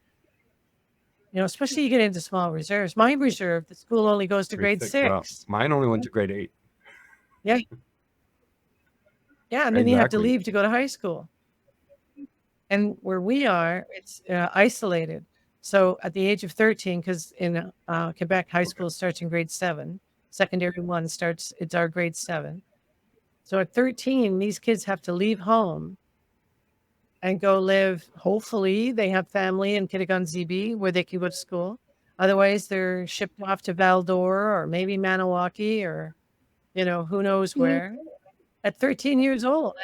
Especially you get into small reserves. My reserve, the school only goes to grade 6. Well, mine only went to grade 8. Yeah. Yeah. And then you have to leave to go to high school. And where we are, it's isolated. So at the age of 13, because in Quebec, high school starts in grade 7. Secondary 1 starts, it's our grade 7. So at 13, these kids have to leave home and go live. Hopefully, they have family in Kitigan-ZB where they can go to school. Otherwise, they're shipped off to Val-d'Or or maybe Maniwaki or, who knows where. At 13 years old.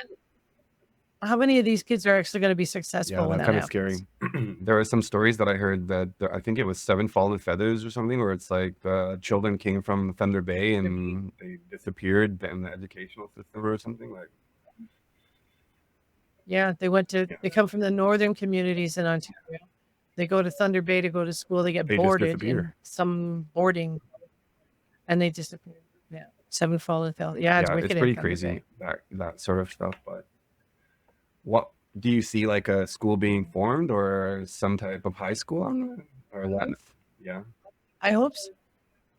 How many of these kids are actually going to be successful? Yeah, that's kind of scary. There are some stories that I heard that I think it was 7 Fallen Feathers or something, where it's like children came from Thunder Bay and they disappeared in the educational system or something like. Yeah, they come from the northern communities in Ontario. They go to Thunder Bay to go to school. They get boarded in some boarding and they disappear. Yeah. 7 Fallen Feathers. Yeah, it's wicked. It's pretty crazy, that sort of stuff. But what do you see, like a school being formed or some type of high school or that? Yeah. I hope so.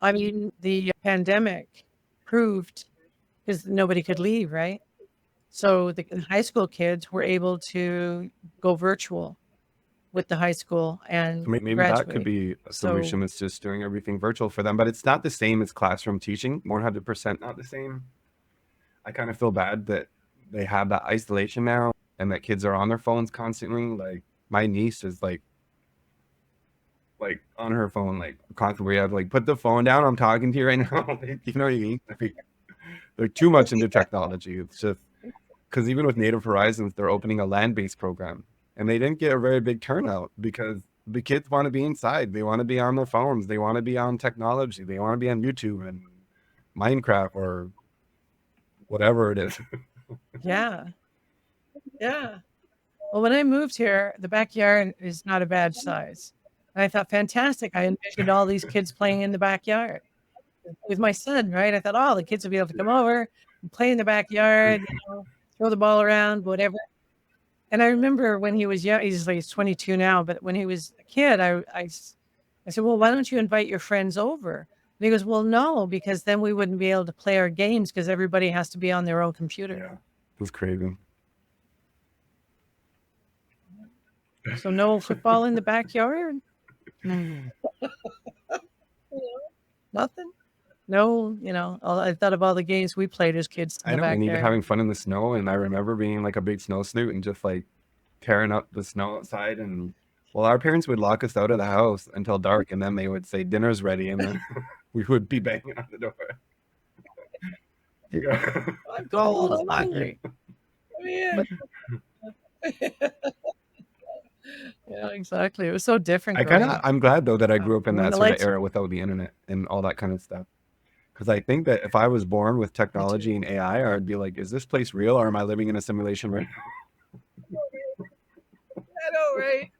I mean, the pandemic proved, because nobody could leave, right? So the high school kids were able to go virtual with the high school and maybe graduate. that could be a solution. It's just doing everything virtual for them, but it's not the same as classroom teaching. 100% not the same. I kind of feel bad that they have that isolation now and that kids are on their phones constantly. Like my niece is like on her phone, like constantly. We have to like put the phone down. I'm talking to you right now. You know what I mean? They're too much into technology. It's just because even with Native Horizons, they're opening a land-based program, and they didn't get a very big turnout because the kids want to be inside. They want to be on their phones. They want to be on technology. They want to be on YouTube and Minecraft or whatever it is. Yeah. Yeah. Well, when I moved here, the backyard is not a bad size. And I thought, fantastic. I envisioned all these kids playing in the backyard with my son, right? I thought, oh, the kids will be able to come over and play in the backyard, throw the ball around, whatever. And I remember when he was young, he's 22 now, but when he was a kid, I said, well, why don't you invite your friends over? And he goes, well, no, because then we wouldn't be able to play our games because everybody has to be on their own computer. Yeah, it was crazy. So no football in the backyard? Nothing? No, I thought of all the games we played as kids in the backyard. And even having fun in the snow. And I remember being like a big snow snoot and just like tearing up the snow outside. And well, our parents would lock us out of the house until dark, and then they would say dinner's ready, and then we would be banging on the door. I'm cold, I'm hungry. Yeah, exactly. It was so different growing up. I'm glad though that I grew up in When that the sort of lights, era without the internet and all that kind of stuff. Because I think that if I was born with me too. technology and AI, I'd be like, is this place real or am I living in a simulation right I know, right?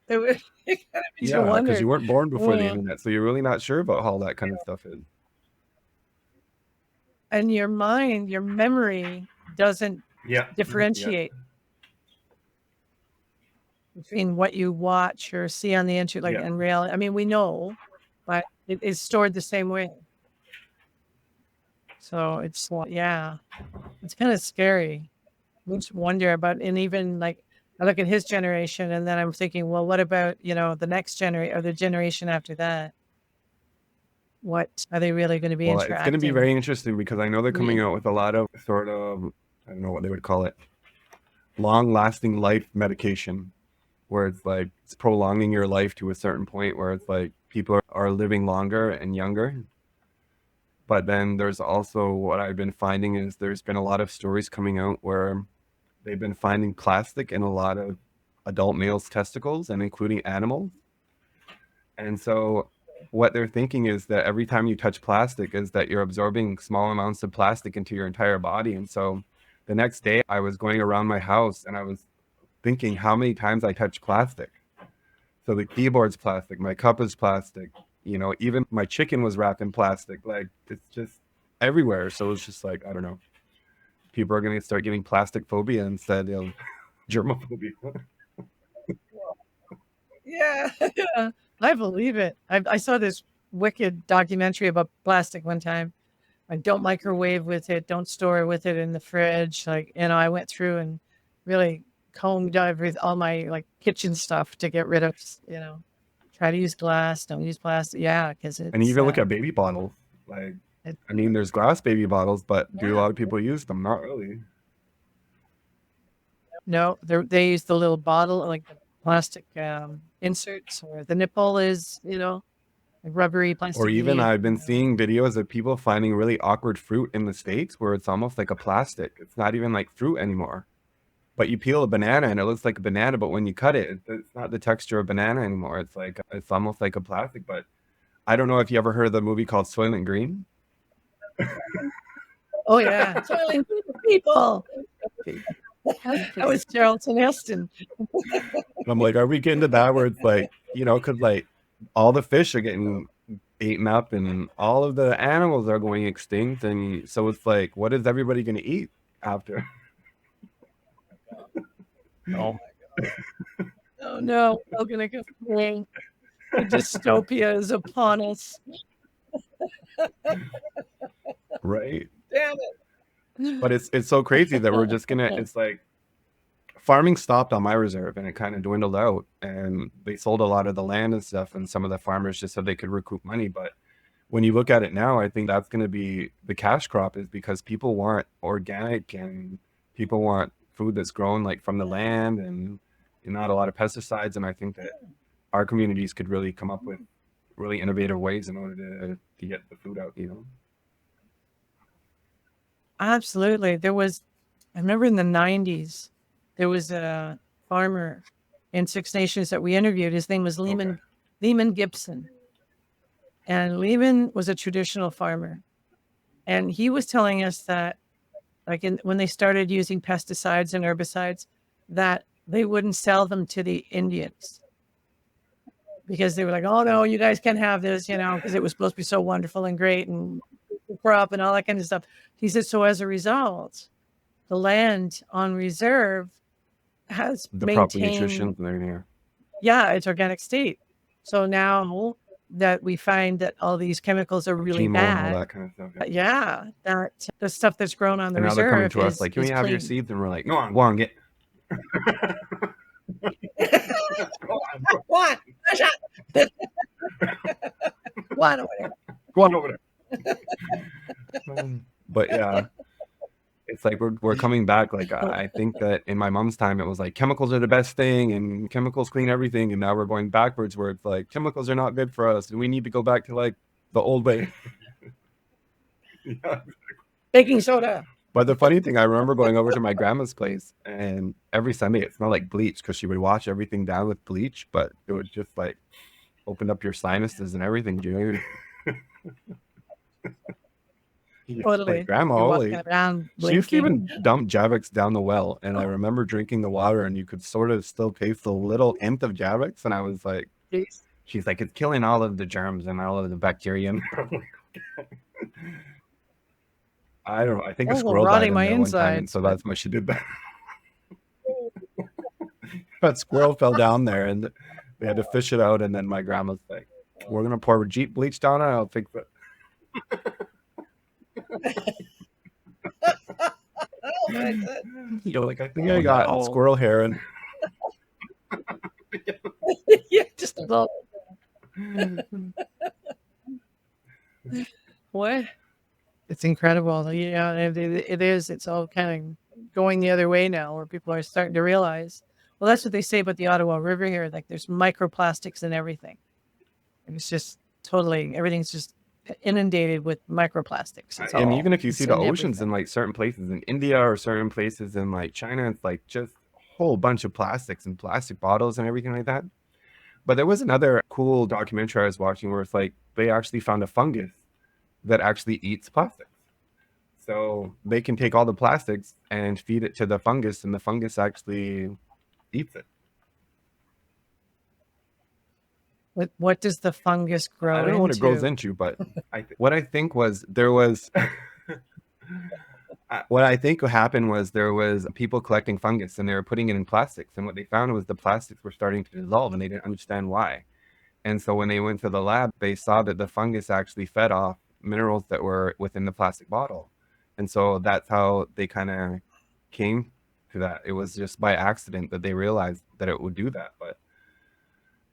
It would it kind of makes you Yeah, because wonder. you weren't born before the Uh, internet, so you're really not sure about how all that kind of stuff is. and your mind, your memory doesn't Yeah. Yeah. differentiate between what you watch or see on the internet, like Yeah. in reality. I mean, we know, but it is stored the same way. So it's yeah, it's kind of scary. Makes me wonder about, and even like I look at his generation, and then I'm thinking, well, what about the next generation or the generation after that? What are they really going to be Well, it's going to be interacting? very interesting because I know they're coming out with a lot of sort of, I don't know what they would call it, long-lasting life medication, where it's like it's prolonging your life to a certain point where it's like people are living longer and younger. But then there's also what I've been finding is there's been a lot of stories coming out where they've been finding plastic in a lot of adult males' testicles and including animals. And so what they're thinking is that every time you touch plastic is that you're absorbing small amounts of plastic into your entire body. And so the next day I was going around my house and I was thinking how many times I touched plastic. So the keyboard's plastic, my cup is plastic, even my chicken was wrapped in plastic. Like it's just everywhere. So it's just like, I don't know. People are going to start getting plastic phobia instead of germophobia. Yeah, I believe it. I saw this wicked documentary about plastic one time. Like, don't microwave with it, don't store with it in the fridge. Like, I went through and really combed all my like kitchen stuff to get rid of, try to use glass, don't use plastic. Yeah, because And you it's even look at baby bottles. Like, it, I mean, there's glass baby bottles, but do a yeah. lot of people use them? Not really. No, they use the little bottle, like the plastic inserts, or the nipple is, like rubbery, Or even plasticky. I've been seeing videos of people finding really awkward fruit in the States where it's almost like a plastic. It's not even like fruit anymore. But you peel a banana and it looks like a banana, but when you cut it, it's not the texture of banana anymore. It's like it's almost like a plastic. But I don't know if you ever heard of the movie called Soylent Green. Oh yeah, Soylent people. That was Charlton Heston. And I'm like, are we getting to that where it's like, because like all the fish are getting eaten up and all of the animals are going extinct. And so it's like, what is everybody going to eat after? Oh my God. Oh no, we're gonna go. The dystopia is upon us. Right. Damn But it. it's so crazy that we're just gonna, it's like farming stopped on my reserve and it kind of dwindled out and they sold a lot of the land and stuff. And some of the farmers just said they could recoup money. But when you look at it now, I think that's going to be the cash crop is because people want organic and people want food that's grown like from the land and not a lot of pesticides. And I think that our communities could really come up with really innovative ways in order to get the food out. Absolutely. I remember in the 90s, there was a farmer in Six Nations that we interviewed. His name was Okay. Lehman Gibson. And Lehman was a traditional farmer. And he was telling us that, like, when they started using pesticides and herbicides, that they wouldn't sell them to the Indians because they were like, oh no, you guys can't have this, because it was supposed to be so wonderful and great and crop and all that kind of stuff. He said, so as a result, the land on reserve has The proper nutrition maintained, there. yeah, its organic state. So now that we find that all these chemicals are really GMO and all bad, that kind of stuff. Yeah. yeah, that the stuff that's grown on the And now they're coming reserve to us like, can we is have your clean. seeds? And we're like, go on, get. What? What over there? Go on over there. But yeah, it's like we're coming back. Like I think that in my mom's time, it was like chemicals are the best thing and chemicals clean everything. And now we're going backwards where it's like chemicals are not good for us and we need to go back to like the old way. Yeah. Baking soda. But the funny thing, I remember going over to my grandma's place, and every Sunday it smelled like bleach because she would wash everything down with bleach, but it was just like opened up your sinuses and everything, dude. Like, Totally. grandma, You're walking holy. around She used to blinking. even dump Javix down the well, and I remember drinking the water, and you could sort of still taste the little hint of Javix, and I was like, Jeez. she's like, it's killing all of the germs and all of the bacteria. I don't know. I think a Oh, well, squirrel died rotting in my there one time, and insides, so but that's why she did that. That squirrel fell down there, and they had to fish it out. And then my grandma's like, "We're gonna pour Jeep bleach down it. I'll fix it." You're like, I think I got no. squirrel hair, and Yeah, just a little. What? It's incredible. Yeah, it is. It's all kind of going the other way now, where people are starting to realize. Well, that's what they say about the Ottawa River here. Like, there's microplastics in everything. And it's just totally everything's just inundated with microplastics. It's and all even if you see the in oceans in everything. like certain places in India or certain places in like China, it's like just a whole bunch of plastics and plastic bottles and everything like that. But there was another cool documentary I was watching where it's like they actually found a fungus that actually eats plastics. So they can take all the plastics and feed it to the fungus, and the fungus actually eats it. What does the fungus I grow don't know what it grows into? into, but what I think was there was what I think happened was there was people collecting fungus and they were putting it in plastics, and what they found was the plastics were starting to dissolve, and they didn't understand why. And so when they went to the lab, they saw that the fungus actually fed off minerals that were within the plastic bottle. And so that's how they kind of came to that. It was just by accident that they realized that it would do that. But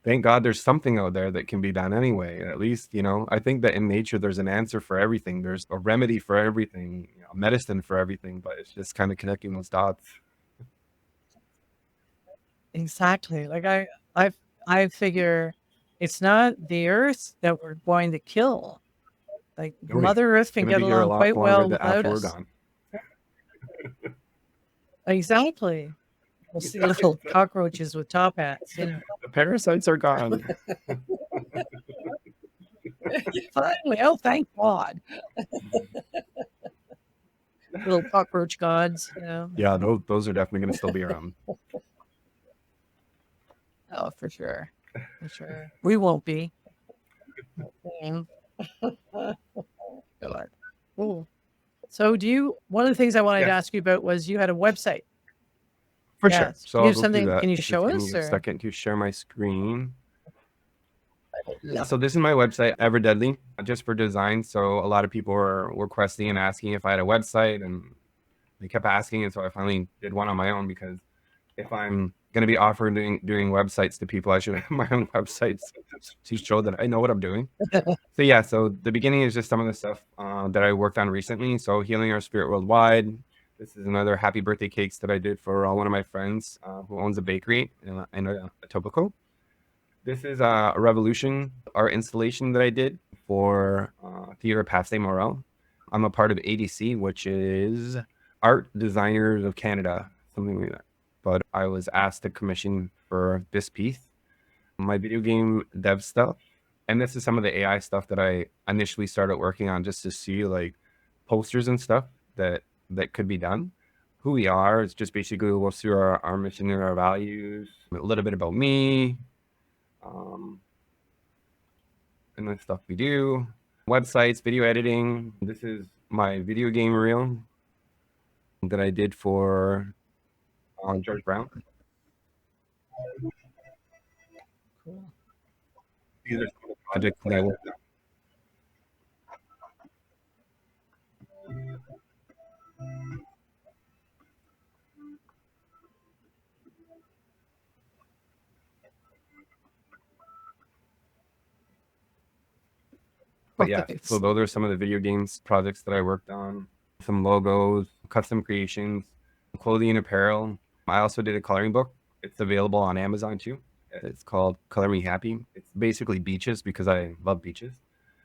thank God there's something out there that can be done anyway. At least, I think that in nature there's an answer for everything. There's a remedy for everything, medicine for everything, but it's just kind of connecting those dots. Exactly. Like I figure it's not the earth that we're going to kill. Like Oh, yeah. Mother Earth It's can going to get be here a along lot quite longer well without after we're us. gone. Exactly. We'll see little cockroaches with top hats. The parasites are gone. Finally, oh, thank God. Little cockroach gods, Yeah, those are definitely going to still be around. Oh, for sure. For sure. We won't be. God. Ooh. So one of the things I wanted to ask you about was you had a website. For sure. Yes. So Do you I'll have go through something? that. Can you Just show give us? me a Or? second to share my screen. Yeah. So this is my website, Ever Deadly, just for design. So a lot of people were requesting and asking if I had a website, and they kept asking, and so I finally did one on my own, because if I'm going to be offering doing websites to people, I should have my own websites to show that I know what I'm doing. So yeah, so the beginning is just some of the stuff that I worked on recently. So Healing Our Spirit Worldwide. This is another happy birthday cakes that I did for one of my friends who owns a bakery in Etobicoke. This is a Revolution art installation that I did for Theatre Passe Morel. I'm a part of ADC, which is Art Designers of Canada, something like that. But I was asked to commission for this piece, my video game dev stuff. And this is some of the AI stuff that I initially started working on, just to see like posters and stuff that could be done. Who we are is just basically we'll see our mission and our values, a little bit about me, and the stuff we do, websites, video editing. This is my video game reel that I did for George Brown. Cool. These are some of the projects that I worked on. But yeah, so those are some of the video games projects that I worked on. Some logos, custom creations, clothing and apparel. I also did a coloring book. It's available on Amazon too. It's called Color Me Happy. It's basically beaches, because I love beaches.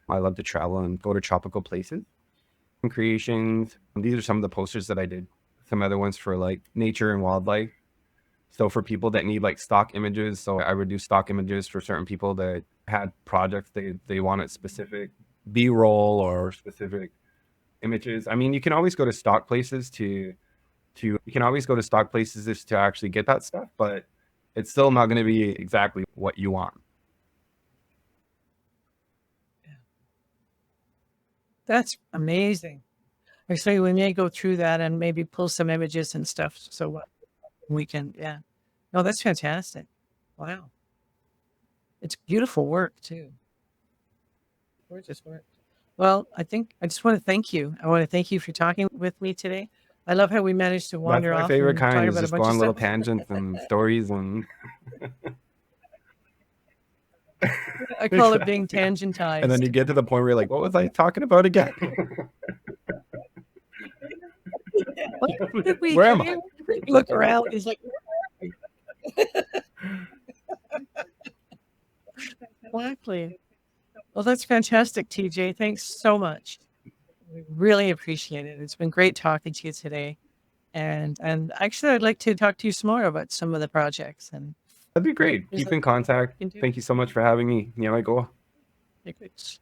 I love to travel and go to tropical places. creations. These are some of the posters that I did. Some other ones for like nature and wildlife. So for people that need like stock images, so I would do stock images for certain people that had projects they wanted specific B-roll or specific images. I mean, you can always go to stock places to you can always go to stock places just to actually get that stuff, but it's still not going to be exactly what you want. That's amazing. Actually, we may go through that and maybe pull some images and stuff. So what we can, yeah. No, that's fantastic. Wow. It's beautiful work too. Gorgeous work. Well, I think I just want to thank you. I want to thank you for talking with me today. I love how we managed to That's wander my off favorite and talk kind, is about a just go bunch of on little stuff. tangents and stories and I call it being tangentized. and then you get to the point where you're like, what was I talking about again? What did we Where am do? I? Look around. He's like, exactly. Well, that's fantastic, TJ. Thanks so much. We really appreciate it. It's been great talking to you today. And actually, I'd like to talk to you some more about some of the projects. And That'd be great. there's Keep in contact. can do. Thank you so much for having me. Yeah, my goal. Thanks.